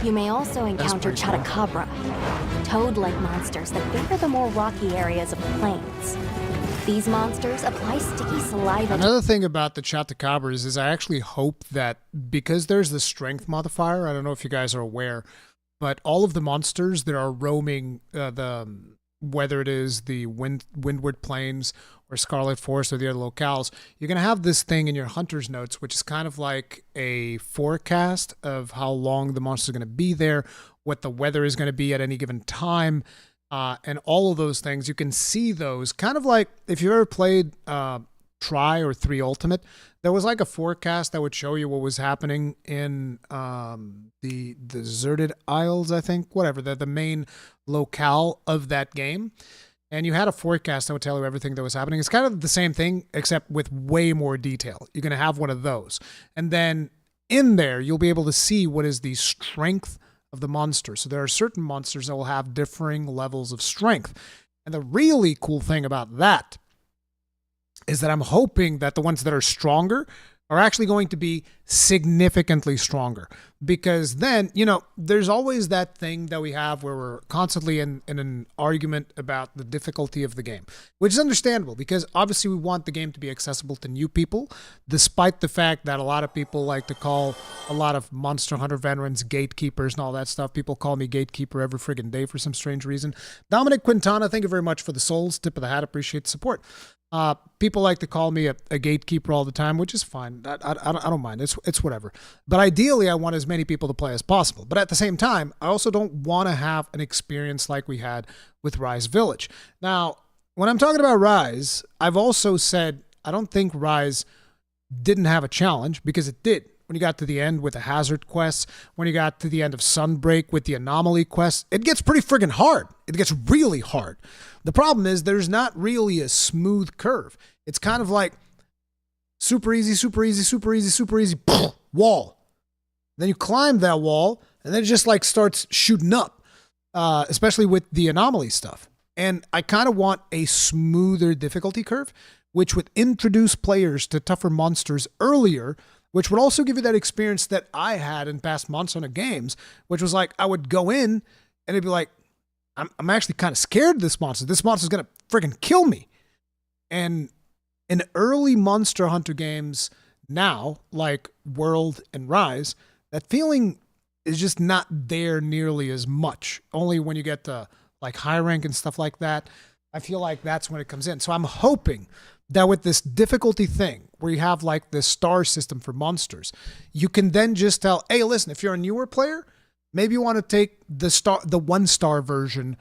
You may also encounter Chattacabra, toad-like monsters that favor the more rocky areas of the plains. These monsters apply sticky saliva. Another thing about the Chattacabras is I actually hope that, because there's the strength modifier, I don't know if you guys are aware, but all of the monsters that are roaming whether it is the Windward Plains or Scarlet Forest or the other locales, you're going to have this thing in your hunter's notes, which is kind of like a forecast of how long the monster is going to be there, what the weather is going to be at any given time, and all of those things. You can see those kind of like if you ever played Tri or 3 Ultimate, there was like a forecast that would show you what was happening in the Deserted Isles, I think, whatever, the main locale of that game. And you had a forecast that would tell you everything that was happening. It's kind of the same thing, except with way more detail. You're going to have one of those. And then in there, you'll be able to see what is the strength of the monster. So there are certain monsters that will have differing levels of strength. And the really cool thing about that is that I'm hoping that the ones that are stronger are actually going to be significantly stronger. Because then, there's always that thing that we have where we're constantly in an argument about the difficulty of the game, which is understandable because obviously we want the game to be accessible to new people, despite the fact that a lot of people like to call a lot of Monster Hunter veterans gatekeepers and all that stuff. People call me gatekeeper every friggin' day for some strange reason. Dominic Quintana, thank you very much for the souls. Tip of the hat, appreciate the support. People like to call me a gatekeeper all the time, which is fine. I don't mind. It's whatever. But ideally, I want as many people to play as possible. But at the same time, I also don't want to have an experience like we had with Rise Village. Now, when I'm talking about Rise, I've also said I don't think Rise didn't have a challenge, because it did. When you got to the end with the hazard quests, when you got to the end of Sunbreak with the anomaly quests, it gets pretty friggin' hard. It gets really hard. The problem is there's not really a smooth curve. It's kind of like super easy, super easy, super easy, super easy, wall. Then you climb that wall, and then it just like starts shooting up, especially with the anomaly stuff. And I kind of want a smoother difficulty curve, which would introduce players to tougher monsters earlier, which would also give you that experience that I had in past Monster Hunter games, which was like I would go in and it'd be like, I'm actually kind of scared of this monster. This monster's going to freaking kill me. And in early Monster Hunter games now, like World and Rise, that feeling is just not there nearly as much. Only when you get to like high rank and stuff like that, I feel like that's when it comes in. So I'm hoping that with this difficulty thing, where you have like this star system for monsters, you can then just tell, hey, listen, if you're a newer player, maybe you want to take the 1-star version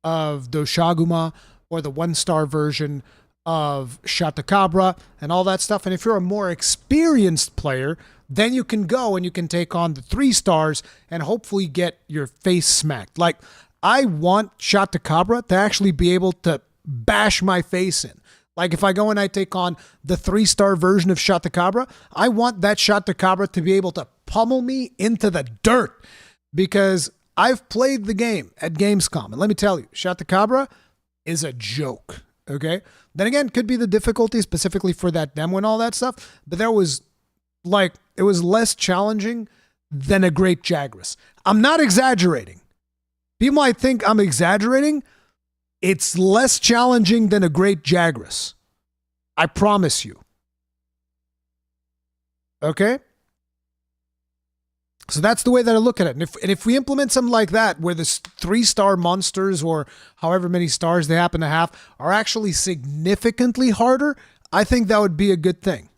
of Doshaguma or the 1-star version of Shatakabra and all that stuff. And if you're a more experienced player, then you can go and you can take on the 3 stars and hopefully get your face smacked. Like, I want Shatakabra to actually be able to bash my face in. Like if I go and I take on the 3-star version of Shatakabra, I want that Shatakabra to be able to pummel me into the dirt, because I've played the game at Gamescom. And let me tell you, Shatakabra is a joke, okay? Then again, could be the difficulty specifically for that demo and all that stuff, but it was less challenging than a Great Jagras. I'm not exaggerating. People might think I'm exaggerating. It's less challenging than a Great Jagras. I promise you. Okay? So that's the way that I look at it. And if we implement something like that, where the 3-star monsters or however many stars they happen to have are actually significantly harder, I think that would be a good thing.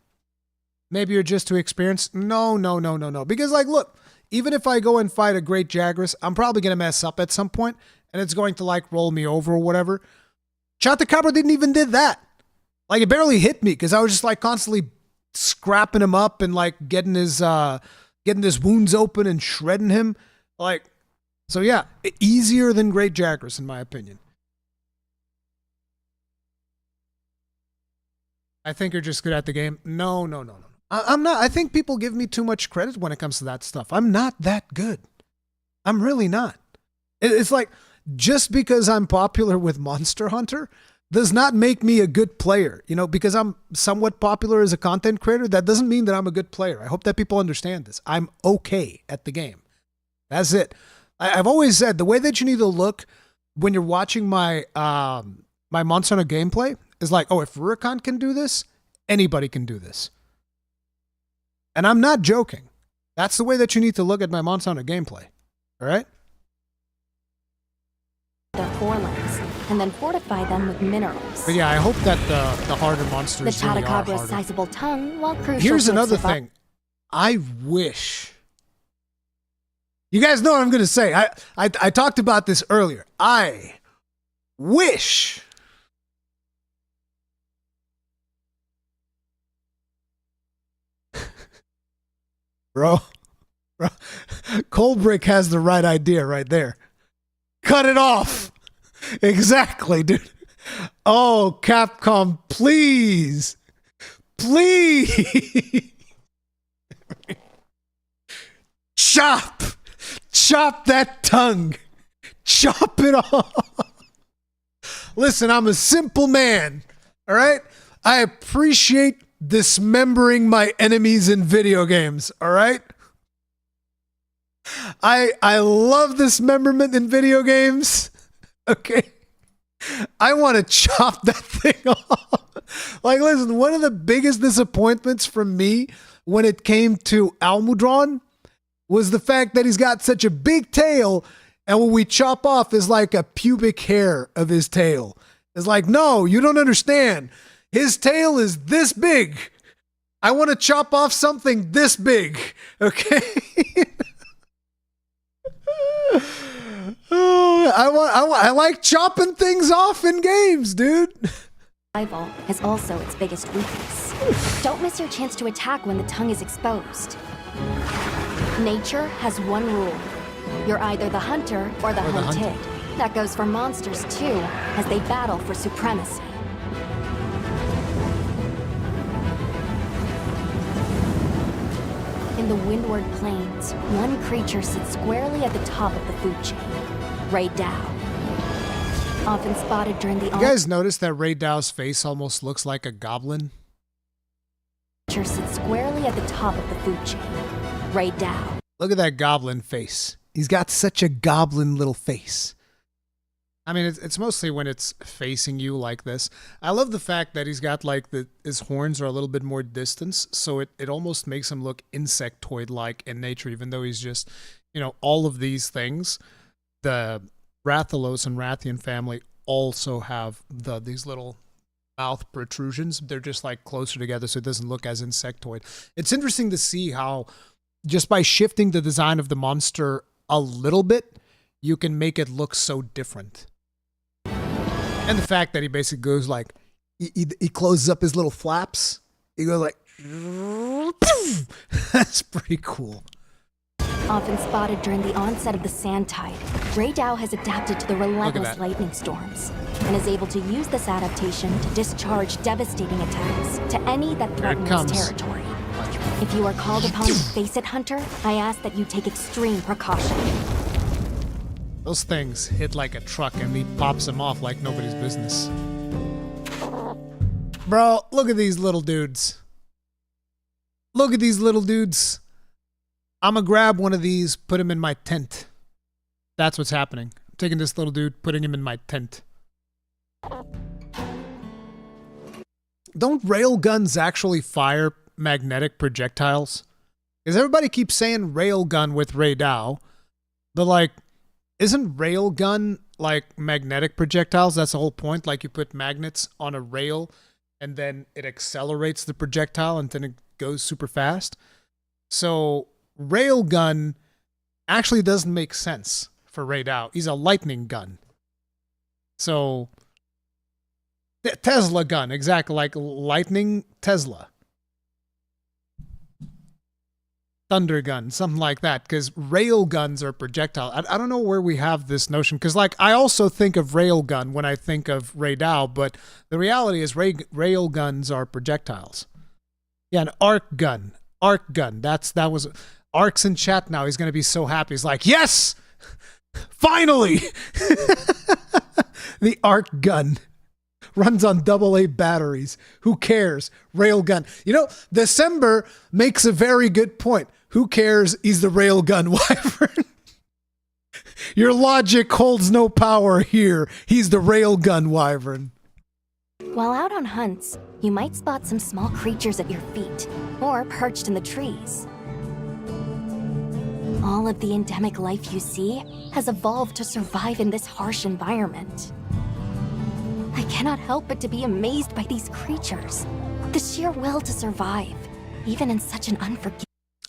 Maybe you're just too experienced. No. Because like, look, even if I go and fight a Great Jagras, I'm probably going to mess up at some point, and it's going to like roll me over or whatever. Chatakabra didn't even did that. Like it barely hit me because I was just like constantly scrapping him up and like getting his wounds open and shredding him. Like, so yeah, easier than Great Jagras in my opinion. I think you're just good at the game. No. I'm not. I think people give me too much credit when it comes to that stuff. I'm not that good. I'm really not. It's like, just because I'm popular with Monster Hunter does not make me a good player. Because I'm somewhat popular as a content creator, that doesn't mean that I'm a good player. I hope that people understand this. I'm okay at the game. That's it. I've always said the way that you need to look when you're watching my Monster Hunter gameplay is like, oh, if Rurikhan can do this, anybody can do this. And I'm not joking. That's the way that you need to look at my Monster Hunter gameplay. All right? Their forelimbs, and then fortify them with minerals. But yeah, I hope that the harder monsters The really are Chatakabra's harder. sizable tongue, while crucial Here's to another its survi- thing. I wish. You guys know what I'm going to say. I talked about this earlier. I wish. Bro, Coldbrick has the right idea right there. Cut it off. Exactly, dude. Oh, Capcom, please. Please. Chop that tongue. Chop it off. Listen, I'm a simple man. All right? I appreciate dismembering my enemies in video games, all right? I love dismemberment in video games. Okay. I want to chop that thing off. Like, listen, one of the biggest disappointments from me when it came to Almudron was the fact that he's got such a big tail, and what we chop off is like a pubic hair of his tail. It's like, no, you don't understand. His tail is this big. I want to chop off something this big. Okay? I like chopping things off in games, dude. Survival is also its biggest weakness. Don't miss your chance to attack when the tongue is exposed. Nature has one rule. You're either the hunter or the hunted. That goes for monsters too, as they battle for supremacy. In the Windward Plains, one creature sits squarely at the top of the food chain. Ray Dow. Often spotted during the... You guys notice that Ray Dow's face almost looks like a goblin? Creature sits squarely at the top of the food chain. Ray Dow. Look at that goblin face. He's got such a goblin little face. I mean, it's mostly when it's facing you like this. I love the fact that he's got like his horns are a little bit more distance, so it almost makes him look insectoid-like in nature, even though he's just, you know, all of these things. The Rathalos and Rathian family also have these little mouth protrusions. They're just like closer together, so it doesn't look as insectoid. It's interesting to see how just by shifting the design of the monster a little bit, you can make it look so different. And the fact that he basically goes like, he closes up his little flaps. He goes like, that's pretty cool. Often spotted during the onset of the sand tide, Ray Dow has adapted to the relentless lightning storms and is able to use this adaptation to discharge devastating attacks to any that threaten his territory. If you are called upon to face it, Hunter, I ask that you take extreme precaution. Those things hit like a truck and he pops them off like nobody's business. Bro, look at these little dudes. Look at these little dudes. I'm gonna grab one of these, put him in my tent. That's what's happening. I'm taking this little dude, putting him in my tent. Don't railguns actually fire magnetic projectiles? Because everybody keeps saying railgun with Ray Dow, but like, isn't railgun like magnetic projectiles? That's the whole point. Like you put magnets on a rail and then it accelerates the projectile and then it goes super fast. So railgun actually doesn't make sense for Ray Dow. He's a lightning gun. So Tesla gun, exactly, like lightning Tesla. Thunder gun, something like that, because rail guns are projectile. I don't know where we have this notion, because like I also think of rail gun when I think of Ray Dow, but the reality is rail guns are projectiles. Yeah, an arc gun. That was Arc's in chat now. He's gonna be so happy. He's like, yes, finally, the arc gun. Runs on AA batteries. Who cares? Railgun. You know, December makes a very good point. Who cares? He's the railgun wyvern. Your logic holds no power here. He's the railgun wyvern. While out on hunts, you might spot some small creatures at your feet, or perched in the trees. All of the endemic life you see has evolved to survive in this harsh environment. I cannot help but to be amazed by these creatures. The sheer will to survive, even in such an unforgiving...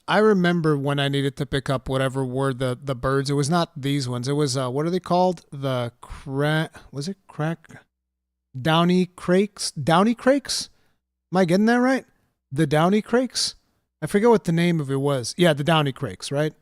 I remember when I needed to pick up whatever were the birds. It was not these ones. It was, what are they called? The was it Downy Crakes? Downy Crakes? Am I getting that right? The Downy Crakes? I forget what the name of it was. Yeah, the Downy Crakes, right?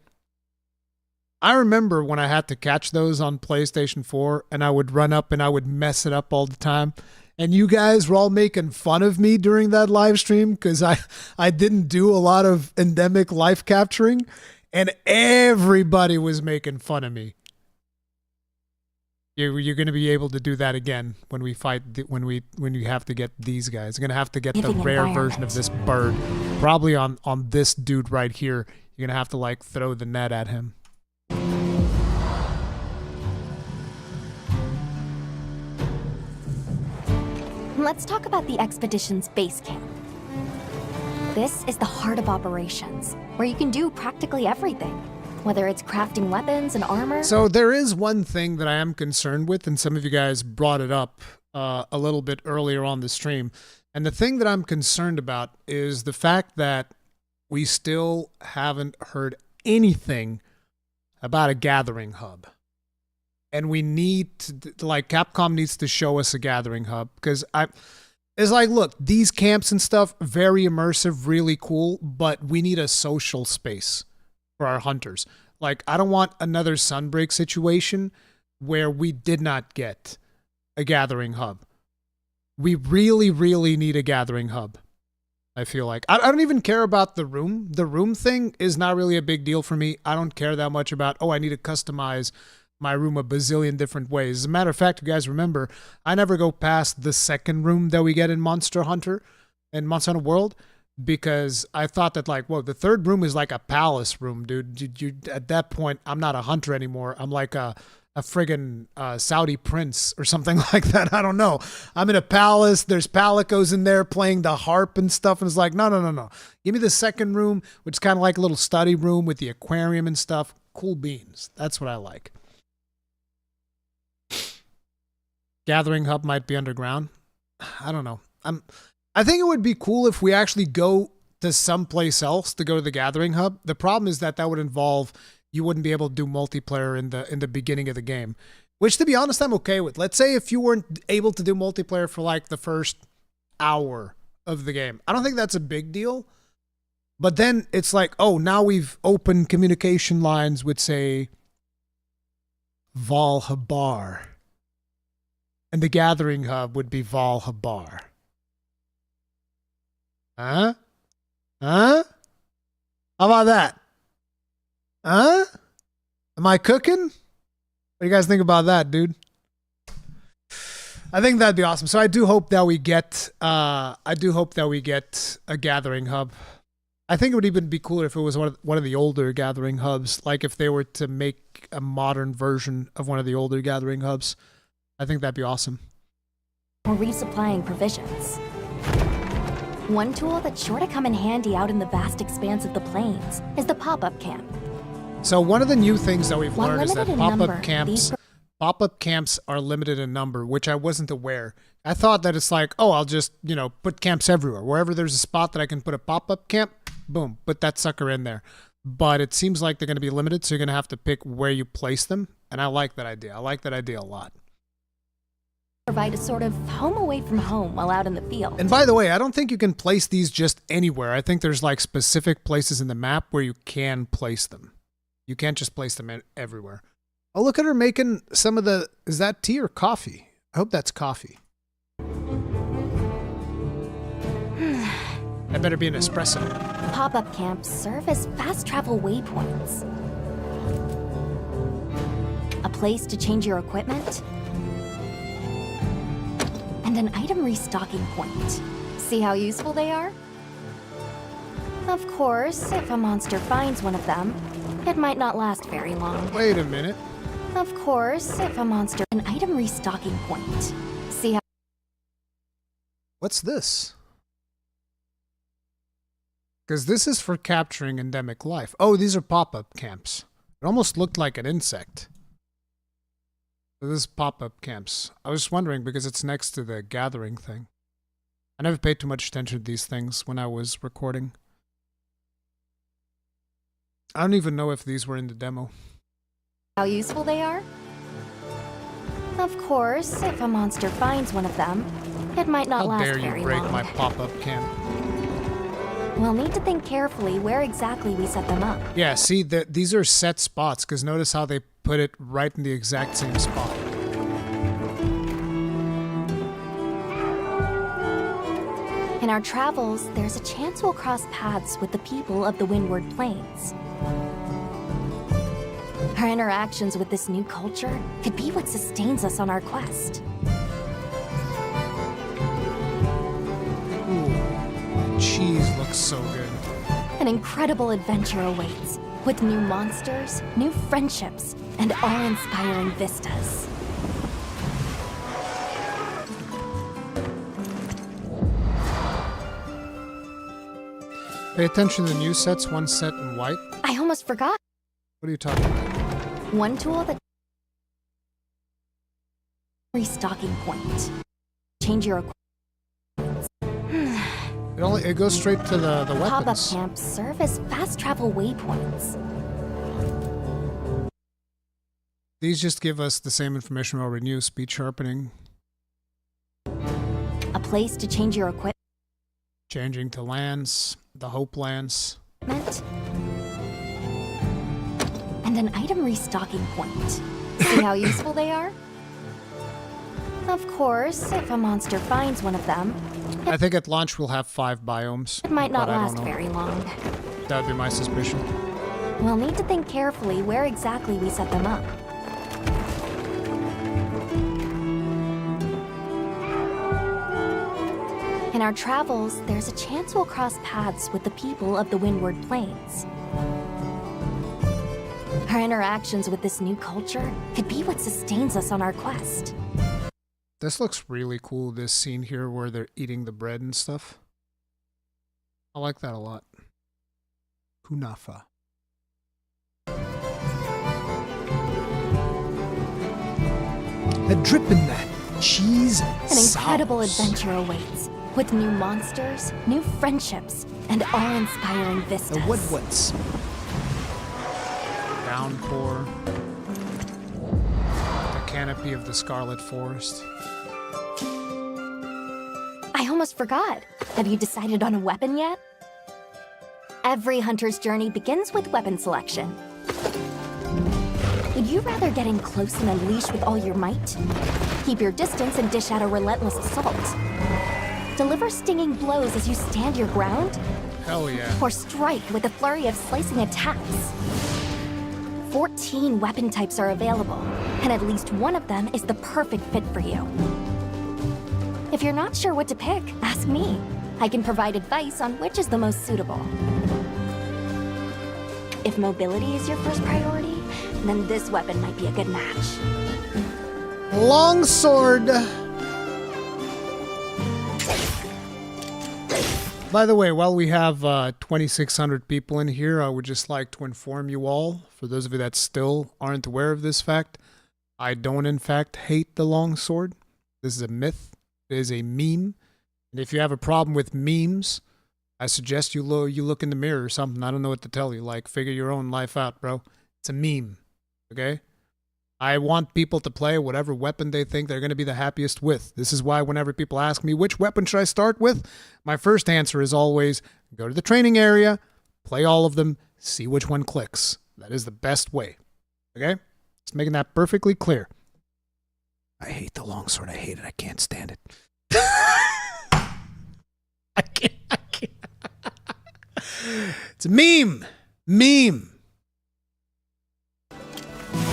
I remember when I had to catch those on PlayStation 4 and I would run up and I would mess it up all the time. And you guys were all making fun of me during that live stream because I didn't do a lot of endemic life capturing and everybody was making fun of me. You're going to be able to do that again when we fight. When you have to get these guys. You're going to have to get the rare version of this bird. Probably on this dude right here. You're going to have to like throw the net at him. Let's talk about the expedition's base camp. This is the heart of operations, where you can do practically everything, whether it's crafting weapons and armor. So there is one thing that I am concerned with, and some of you guys brought it up a little bit earlier on the stream. And the thing that I'm concerned about is the fact that we still haven't heard anything about a gathering hub. And we need to, like, Capcom needs to show us a gathering hub, because it's like, look, these camps and stuff, very immersive, really cool, but we need a social space for our hunters. Like, I don't want another Sunbreak situation where we did not get a gathering hub. We really, really need a gathering hub, I feel like. I don't even care about the room. The room thing is not really a big deal for me. I don't care that much about, oh, I need to customize my room a bazillion different ways. As a matter of fact, you guys remember, I never go past the second room that we get in Monster Hunter World, because I thought that, like, whoa, the third room is like a palace room, dude. You at that point, I'm not a hunter anymore. I'm like a friggin' Saudi prince or something like that. I don't know. I'm in a palace. There's palicos in there playing the harp and stuff. And it's like, no. Give me the second room, which is kind of like a little study room with the aquarium and stuff. Cool beans. That's what I like. Gathering hub might be underground. I don't know. I think it would be cool if we actually go to someplace else to go to the gathering hub. The problem is that would involve, you wouldn't be able to do multiplayer in the beginning of the game, which, to be honest, I'm okay with. Let's say if you weren't able to do multiplayer for like the first hour of the game. I don't think that's a big deal. But then it's like, oh, now we've opened communication lines with, say, Valhabar. And the gathering hub would be Valhabar. Huh? How about that? Huh? Am I cooking? What do you guys think about that, dude? I think that'd be awesome. So I do hope that we get a gathering hub. I think it would even be cooler if it was one of the older gathering hubs, like if they were to make a modern version of one of the older gathering hubs. I think that'd be awesome. Or resupplying provisions. One tool that's sure to come in handy out in the vast expanse of the plains is the pop-up camp. So one of the new things that we've learned is that pop-up camps are limited in number, which I wasn't aware. I thought that it's like, oh, I'll just, put camps everywhere. Wherever there's a spot that I can put a pop-up camp, boom, put that sucker in there. But it seems like they're going to be limited, so you're going to have to pick where you place them. And I like that idea. I like that idea a lot. Provide a sort of home away from home while out in the field. And by the way, I don't think you can place these just anywhere. I think there's like specific places in the map where you can place them. You can't just place them everywhere. Oh, look at her making some of the... Is that tea or coffee? I hope that's coffee. That better be an espresso. Pop-up camps serve as fast travel waypoints. A place to change your equipment. And an item restocking point. See how useful they are? Of course, if a monster finds one of them, it might not last very long. Wait a minute. Of course, if a monster... An item restocking point. See how... What's this? Because this is for capturing endemic life. Oh, these are pop-up camps. It almost looked like an insect. So this is pop-up camps. I was wondering because it's next to the gathering thing. I never paid too much attention to these things when I was recording. I don't even know if these were in the demo. How useful they are? Of course, if a monster finds one of them, it might not last very long. How dare you break my pop-up camp. We'll need to think carefully where exactly we set them up. Yeah, see, these are set spots, because notice how they put it right in the exact same spot. In our travels, there's a chance we'll cross paths with the people of the Windward Plains. Our interactions with this new culture could be what sustains us on our quest. Ooh, cheese looks so good. An incredible adventure awaits, with new monsters, new friendships, and awe-inspiring vistas. Pay attention to the new sets, one set in white. I almost forgot. What are you talking about? One tool that... Restocking point. Change your It goes straight to the weapons. Pop-up camps serve as fast travel waypoints. These just give us the same information we already knew. Speed sharpening. A place to change your equipment. Changing to lance. The Hope Lance. And an item restocking point. See how useful they are? Of course, if a monster finds one of them... I think at launch we'll have 5 biomes. It might not but last very long. That would be my suspicion. We'll need to think carefully where exactly we set them up. In our travels, there's a chance we'll cross paths with the people of the Windward Plains. Our interactions with this new culture could be what sustains us on our quest. This looks really cool, this scene here where they're eating the bread and stuff. I like that a lot. Kunafa. A drip in that cheese An incredible adventure awaits, with new monsters, new friendships, and awe-inspiring vistas. The Woodwoods. Downpour. The canopy of the Scarlet Forest. I almost forgot. Have you decided on a weapon yet? Every hunter's journey begins with weapon selection. Would you rather get in close and unleash with all your might? Keep your distance and dish out a relentless assault? Deliver stinging blows as you stand your ground? Hell yeah. Or strike with a flurry of slicing attacks? 14 weapon types are available, and at least one of them is the perfect fit for you. If you're not sure what to pick, ask me. I can provide advice on which is the most suitable. If mobility is your first priority, then this weapon might be a good match. Longsword! By the way, while we have 2,600 people in here, I would just like to inform you all, for those of you that still aren't aware of this fact, I don't in fact hate the longsword. This is a myth. It is a meme. And if you have a problem with memes, I suggest you look in the mirror or something. I don't know what to tell you. Like, figure your own life out, bro. It's a meme. Okay? I want people to play whatever weapon they think they're going to be the happiest with. This is why whenever people ask me, which weapon should I start with? My first answer is always, go to the training area, play all of them, see which one clicks. That is the best way. Okay? Just making that perfectly clear. I hate the longsword. I hate it. I can't stand it. I can't. It's a meme. Meme.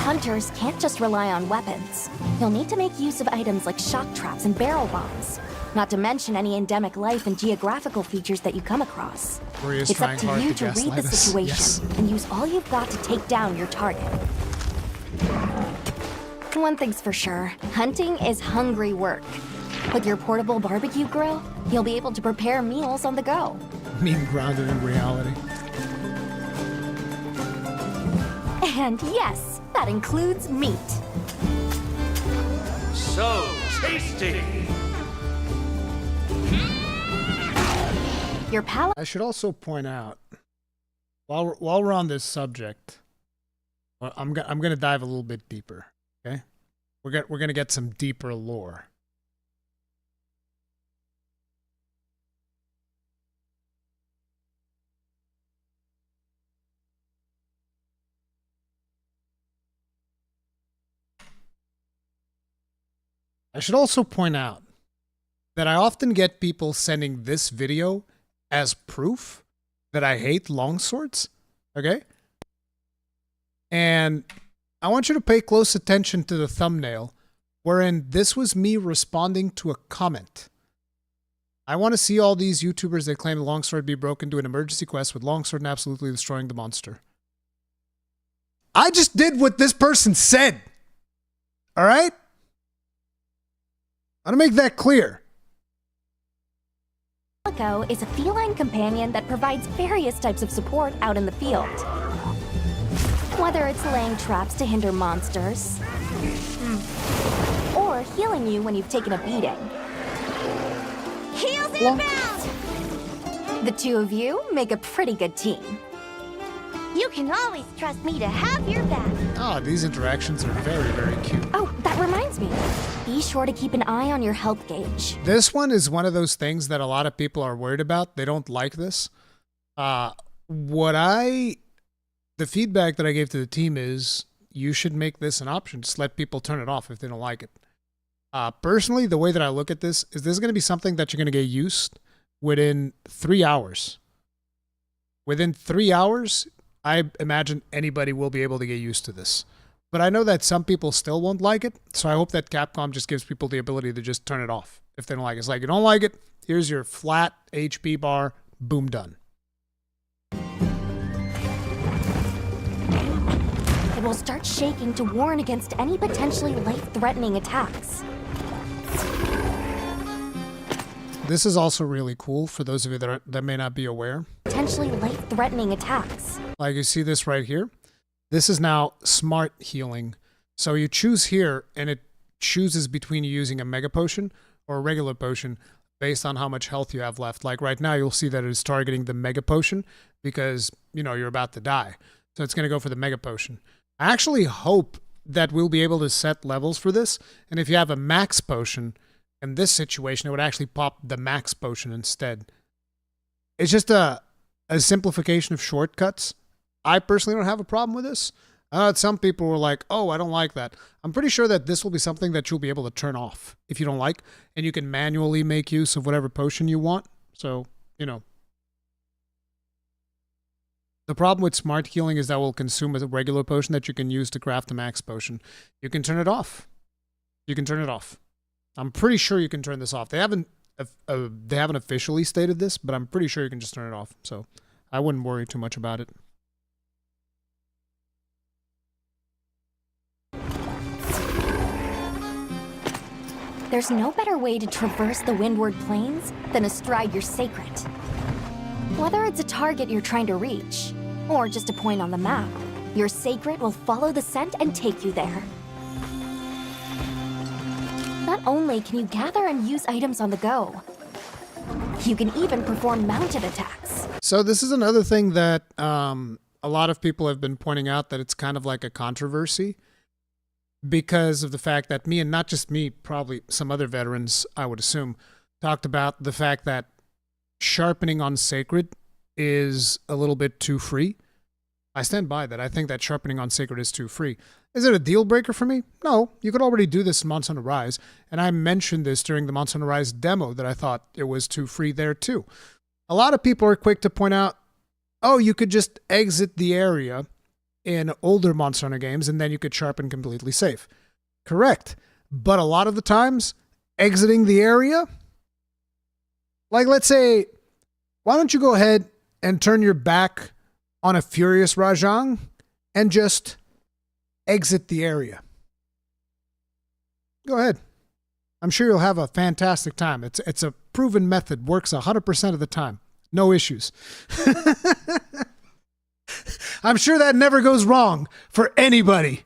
Hunters can't just rely on weapons. You'll need to make use of items like shock traps and barrel bombs, not to mention any endemic life and geographical features that you come across. It's up to you to read the situation and use all you've got to take down your target. One thing's for sure, hunting is hungry work. With your portable barbecue grill, you'll be able to prepare meals on the go. Meme grounded in reality. And yes, that includes meat. So tasty! Your palate. I should also point out, while we're on this subject, I'm gonna dive a little bit deeper. Okay, we're gonna get some deeper lore. I should also point out that I often get people sending this video as proof that I hate longswords, okay? And I want you to pay close attention to the thumbnail, wherein this was me responding to a comment. I want to see all these YouTubers that claim the longsword be broken do an emergency quest with longsword and absolutely destroying the monster. I just did what this person said. All right? I want to make that clear. Calico is a feline companion that provides various types of support out in the field. Whether it's laying traps to hinder monsters, or healing you when you've taken a beating. Heals inbound! The two of you make a pretty good team. You can always trust me to have your back. Oh, these interactions are very, very cute. Oh, that reminds me. Be sure to keep an eye on your health gauge. This one is one of those things that a lot of people are worried about. They don't like this. The feedback that I gave to the team is you should make this an option. Just let people turn it off if they don't like it. Personally, the way that I look at this is going to be something that you're going to get used within 3 hours. Within 3 hours, I imagine anybody will be able to get used to this. But I know that some people still won't like it, so I hope that Capcom just gives people the ability to just turn it off if they don't like it. It's like, you don't like it, here's your flat HP bar, boom, done. It will start shaking to warn against any potentially life-threatening attacks. This is also really cool for those of you that may not be aware. Potentially life-threatening attacks. Like you see this right here. This is now smart healing. So you choose here, and it chooses between you using a mega potion or a regular potion based on how much health you have left. Like right now, you'll see that it is targeting the mega potion because, you know, you're about to die. So it's going to go for the mega potion. I actually hope that we'll be able to set levels for this. And if you have a max potion, in this situation, it would actually pop the max potion instead. It's just a simplification of shortcuts. I personally don't have a problem with this. Some people were like, oh, I don't like that. I'm pretty sure that this will be something that you'll be able to turn off if you don't like, and you can manually make use of whatever potion you want. So, you know. The problem with smart healing is that will consume a regular potion that you can use to craft a max potion. You can turn it off. You can turn it off. I'm pretty sure you can turn this off. They haven't officially stated this, but I'm pretty sure you can just turn it off. So I wouldn't worry too much about it. There's no better way to traverse the Windward Plains than astride your sacred. Whether it's a target you're trying to reach, or just a point on the map, your sacred will follow the scent and take you there. Not only can you gather and use items on the go, you can even perform mounted attacks. So this is another thing that a lot of people have been pointing out, that it's kind of like a controversy because of the fact that me, and not just me, probably some other veterans, I would assume, talked about the fact that sharpening on sacred is a little bit too free. I stand by that. I think that sharpening on sacred is too free. Is it a deal breaker for me? No, you could already do this in Monster Hunter Rise, and I mentioned this during the Monster Hunter Rise demo that I thought it was too free there too. A lot of people are quick to point out, oh, you could just exit the area in older Monster Hunter games and then you could sharpen completely safe. Correct. But a lot of the times, exiting the area, like let's say, why don't you go ahead and turn your back on a Furious Rajang and just exit the area. Go ahead. I'm sure you'll have a fantastic time. It's a proven method, works 100% of the time. No issues. I'm sure that never goes wrong for anybody.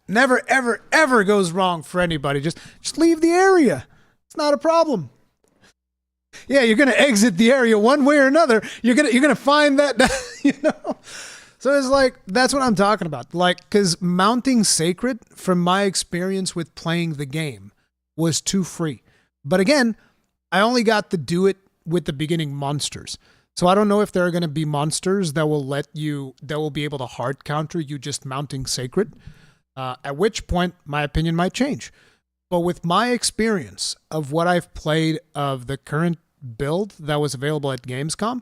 Never, ever, ever goes wrong for anybody. Just leave the area. It's not a problem. Yeah, you're gonna exit the area one way or another. You're gonna find that, you know. So it's like, that's what I'm talking about. Like, because mounting sacred, from my experience with playing the game, was too free. But again, I only got to do it with the beginning monsters. So I don't know if there are going to be monsters that will be able to hard counter you just mounting sacred. At which point, my opinion might change. But with my experience of what I've played of the current build that was available at Gamescom,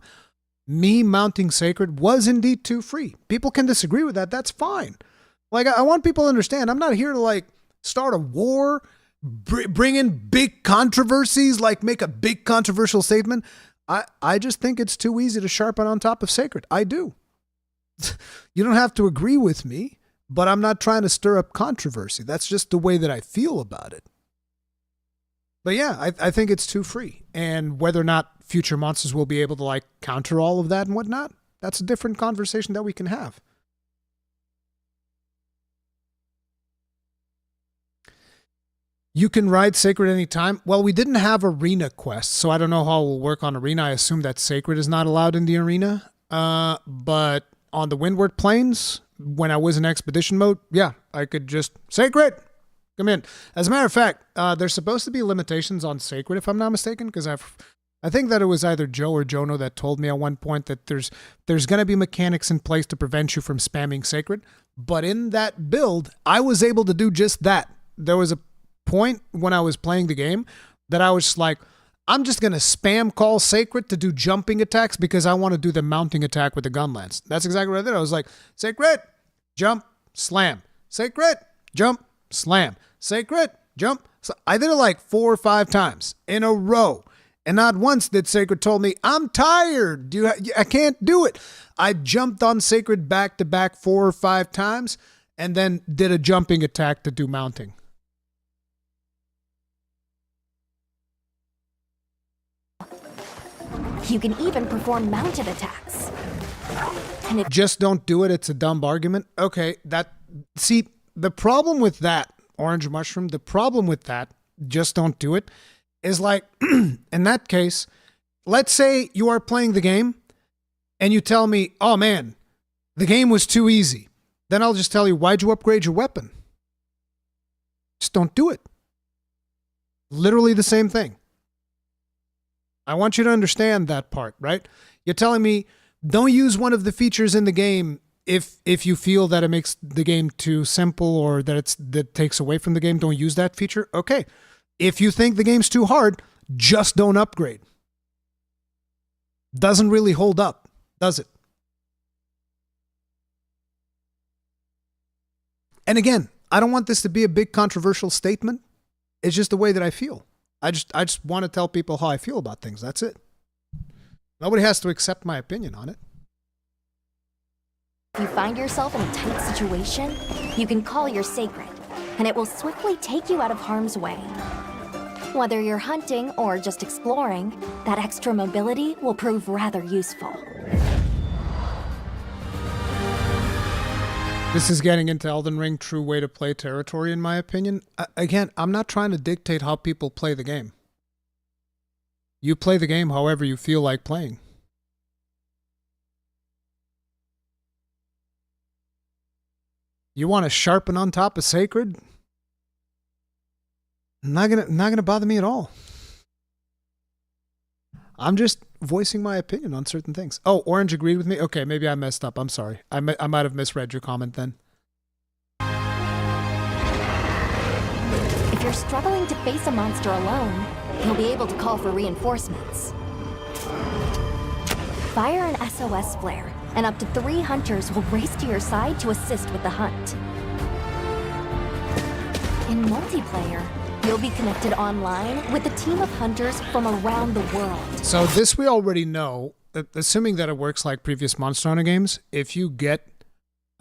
me mounting Sacred was indeed too free. People can disagree with that. That's fine. Like, I want people to understand, I'm not here to, like, start a war, bring in big controversies, like make a big controversial statement. I just think it's too easy to sharpen on top of Sacred. I do. You don't have to agree with me, but I'm not trying to stir up controversy. That's just the way that I feel about it. But yeah, I think it's too free. And whether or not future monsters will be able to, like, counter all of that and whatnot, that's a different conversation that we can have. You can ride Sacred anytime. Well, we didn't have arena quests, so I don't know how it will work on arena. I assume that Sacred is not allowed in the arena. But on the Windward Plains, when I was in expedition mode, yeah, I could just, Sacred, come in. As a matter of fact, there's supposed to be limitations on Sacred, if I'm not mistaken, because I think that it was either Joe or Jono that told me at one point that there's going to be mechanics in place to prevent you from spamming Sacred. But in that build, I was able to do just that. There was a point when I was playing the game that I was just like, I'm just going to spam call Sacred to do jumping attacks because I want to do the mounting attack with the gun lance. That's exactly what I did. I was like, Sacred, jump, slam. Sacred, jump, slam. Sacred, jump. So I did it like 4 or 5 times in a row. And not once did Sacred told me, I'm tired. I can't do it. I jumped on Sacred back to back 4 or 5 times and then did a jumping attack to do mounting. You can even perform mounted attacks. And if just don't do it, it's a dumb argument. Okay, see, the problem with that, Orange Mushroom, the problem with that, just don't do it, is like, in that case, let's say you are playing the game and you tell me, oh man, the game was too easy. Then I'll just tell you, why'd you upgrade your weapon? Just don't do it. Literally the same thing. I want you to understand that part, right? You're telling me don't use one of the features in the game if you feel that it makes the game too simple or that takes away from the game. Don't use that feature. Okay. If you think the game's too hard, just don't upgrade. Doesn't really hold up, does it? And again, I don't want this to be a big controversial statement. It's just the way that I feel. I just want to tell people how I feel about things. That's it. Nobody has to accept my opinion on it. you find yourself in a tight situation, you can call your Sacred, and it will swiftly take you out of harm's way. Whether you're hunting or just exploring, that extra mobility will prove rather useful. This is getting into Elden Ring true way to play territory, in my opinion. Again, I'm not trying to dictate how people play the game. You play the game however you feel like playing. You want to sharpen on top of Sacred? Not gonna bother me at all. I'm just voicing my opinion on certain things. Oh, Orange agreed with me? Okay, maybe I messed up. I'm sorry. I might have misread your comment then. If you're struggling to face a monster alone, you'll be able to call for reinforcements. Fire an SOS flare, and up to 3 hunters will race to your side to assist with the hunt. In multiplayer, you'll be connected online with a team of hunters from around the world. So this we already know, assuming that it works like previous Monster Hunter games, if you get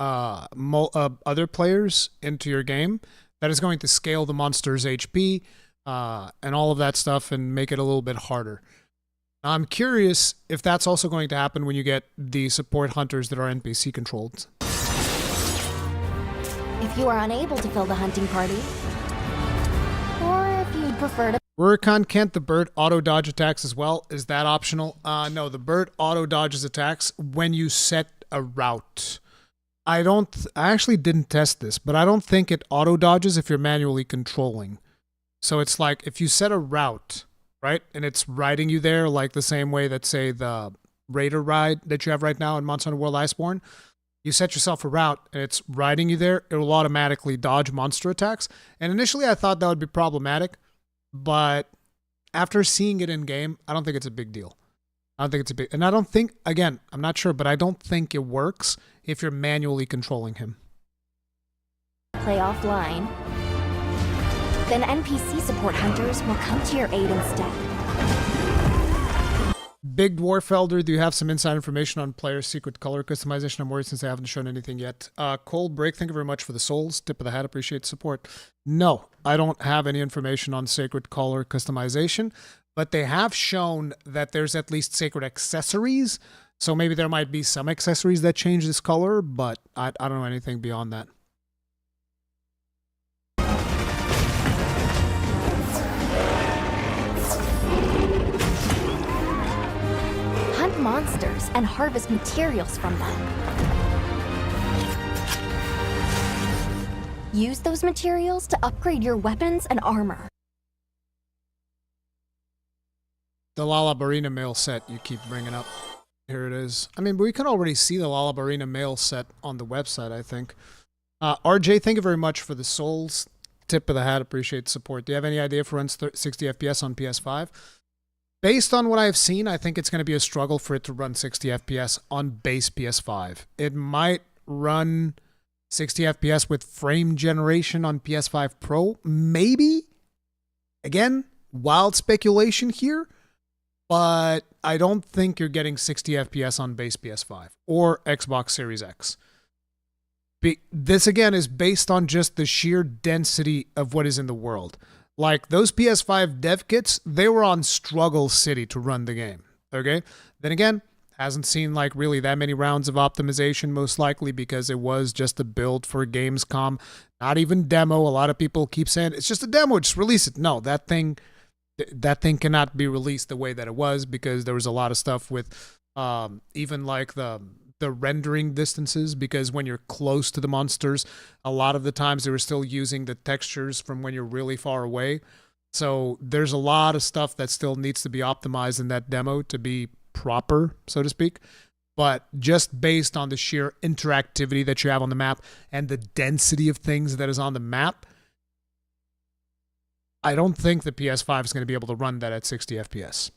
other players into your game, that is going to scale the monster's HP and all of that stuff and make it a little bit harder. I'm curious if that's also going to happen when you get the support hunters that are NPC controlled. If you are unable to fill the hunting party, or if you prefer to... Rurikhan, can't the bird auto-dodge attacks as well? Is that optional? No, the bird auto-dodges attacks when you set a route. I actually didn't test this, but I don't think it auto-dodges if you're manually controlling. So it's like, if you set a route, right, and it's riding you there like the same way that, say, the Raider ride that you have right now in Monster Hunter World Iceborne, you set yourself a route and it's riding you there, it will automatically dodge monster attacks. And initially I thought that would be problematic, but after seeing it in game, I don't think it's a big deal. I don't think it's a big, and I don't think, again, I'm not sure, but I don't think it works if you're manually controlling him. Play offline. Then NPC support hunters will come to your aid instead. Big Dwarf Elder, do you have some inside information on player's secret color customization? I'm worried since they haven't shown anything yet. Cold Break, thank you very much for the souls. Tip of the hat, appreciate support. No, I don't have any information on sacred color customization, but they have shown that there's at least sacred accessories. So maybe there might be some accessories that change this color, but I don't know anything beyond that. Hunt monsters and harvest materials from them. Use those materials to upgrade your weapons and armor. The Lalabarina mail set you keep bringing up. Here it is. I mean, we can already see the Lalabarina mail set on the website, I think. RJ, thank you very much for the souls. Tip of the hat, appreciate the support. Do you have any idea if it runs 60 FPS on PS5? Based on what I've seen, I think it's going to be a struggle for it to run 60 FPS on base PS5. It might run 60 FPS with frame generation on PS5 Pro. Maybe. Again, wild speculation here. But I don't think you're getting 60 FPS on base PS5 or Xbox Series X. This, again, is based on just the sheer density of what is in the world. Like, those PS5 dev kits, they were on Struggle City to run the game, okay? Then again, hasn't seen, like, really that many rounds of optimization, most likely because it was just a build for Gamescom. Not even demo. A lot of people keep saying, it's just a demo, just release it. No, that thing cannot be released the way that it was because there was a lot of stuff with even, like, the rendering distances, because when you're close to the monsters, a lot of the times they were still using the textures from when you're really far away. So there's a lot of stuff that still needs to be optimized in that demo to be proper, so to speak. But just based on the sheer interactivity that you have on the map and the density of things that is on the map, I don't think the PS5 is going to be able to run that at 60 FPS.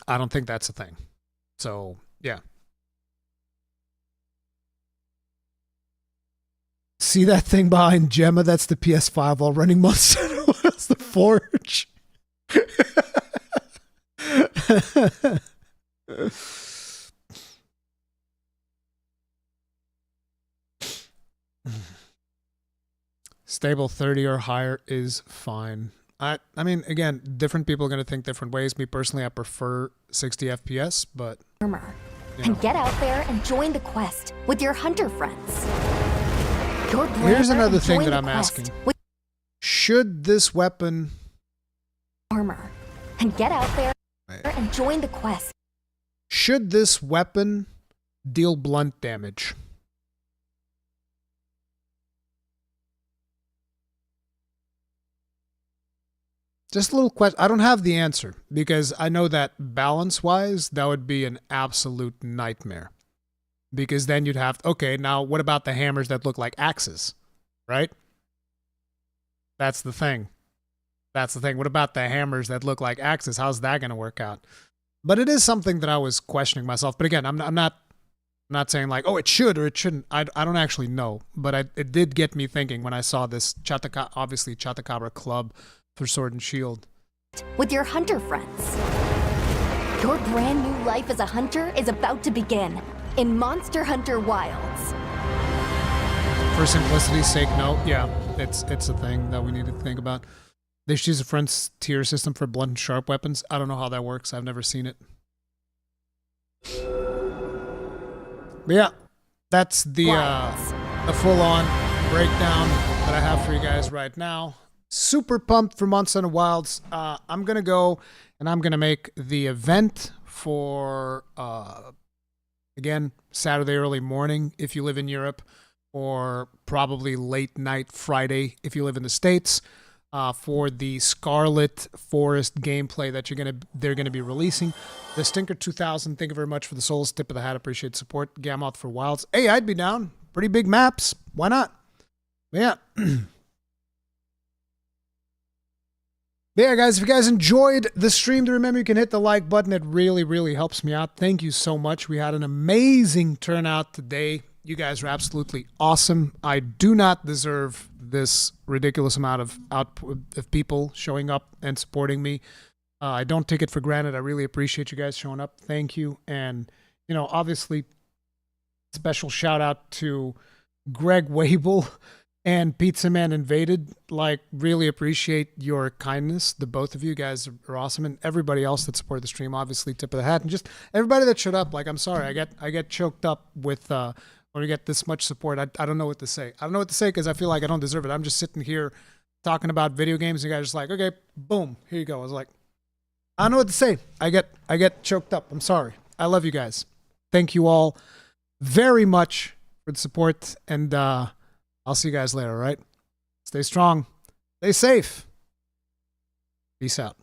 I don't think that's a thing. So, yeah. See that thing behind Gemma? That's the PS5 while running Monster. That's the Forge. Stable 30 or higher is fine. I mean, again, different people are going to think different ways. Me personally, I prefer 60 FPS, but... Armor. And get out there and join the quest with your hunter friends. Here's another thing that I'm asking. Should this weapon... Armor. And get out there and join the quest. Should this weapon deal blunt damage? Just a little question. I don't have the answer because I know that balance-wise, that would be an absolute nightmare. Because then you'd have, okay, now what about the hammers that look like axes, right? That's the thing. That's the thing. What about the hammers that look like axes? How's that going to work out? But it is something that I was questioning myself. But again, I'm not saying like, oh, it should or it shouldn't. I don't actually know. But it did get me thinking when I saw this obviously Chatacabra Club for Sword and Shield. With your hunter friends. Your brand new life as a hunter is about to begin in Monster Hunter Wilds. For simplicity's sake, no. Yeah, it's a thing that we need to think about. They should use a frontier system for blunt and sharp weapons. I don't know how that works. I've never seen it. But yeah, that's the full-on breakdown that I have for you guys right now. Super pumped for Monster Hunter Wilds. I'm going to go and I'm going to make the event for, again, Saturday early morning if you live in Europe, or probably late night Friday if you live in the States, for the Scarlet Forest gameplay that they're going to be releasing. The Stinker 2000, thank you very much for the souls. Tip of the hat, appreciate support. Gammoth for Wilds. Hey, I'd be down. Pretty big maps. Why not? But yeah. But yeah, guys, if you guys enjoyed the stream, remember you can hit the like button. It really, really helps me out. Thank you so much. We had an amazing turnout today. You guys are absolutely awesome. I do not deserve this ridiculous amount of output of people showing up and supporting me. I don't take it for granted. I really appreciate you guys showing up. Thank you. And, you know, obviously, special shout out to Greg Wable and Pizza Man Invaded. Like, really appreciate your kindness. The both of you guys are awesome, and everybody else that supported the stream, obviously, tip of the hat. And just everybody that showed up. Like, I'm sorry, I get choked up with when we get this much support. I don't know what to say. I don't know what to say because I feel like I don't deserve it. I'm just sitting here talking about video games, and you guys are just like, okay, boom, here you go. I was like, I don't know what to say. I get choked up. I'm sorry. I love you guys. Thank you all very much for the support, and I'll see you guys later, all right? Stay strong. Stay safe. Peace out.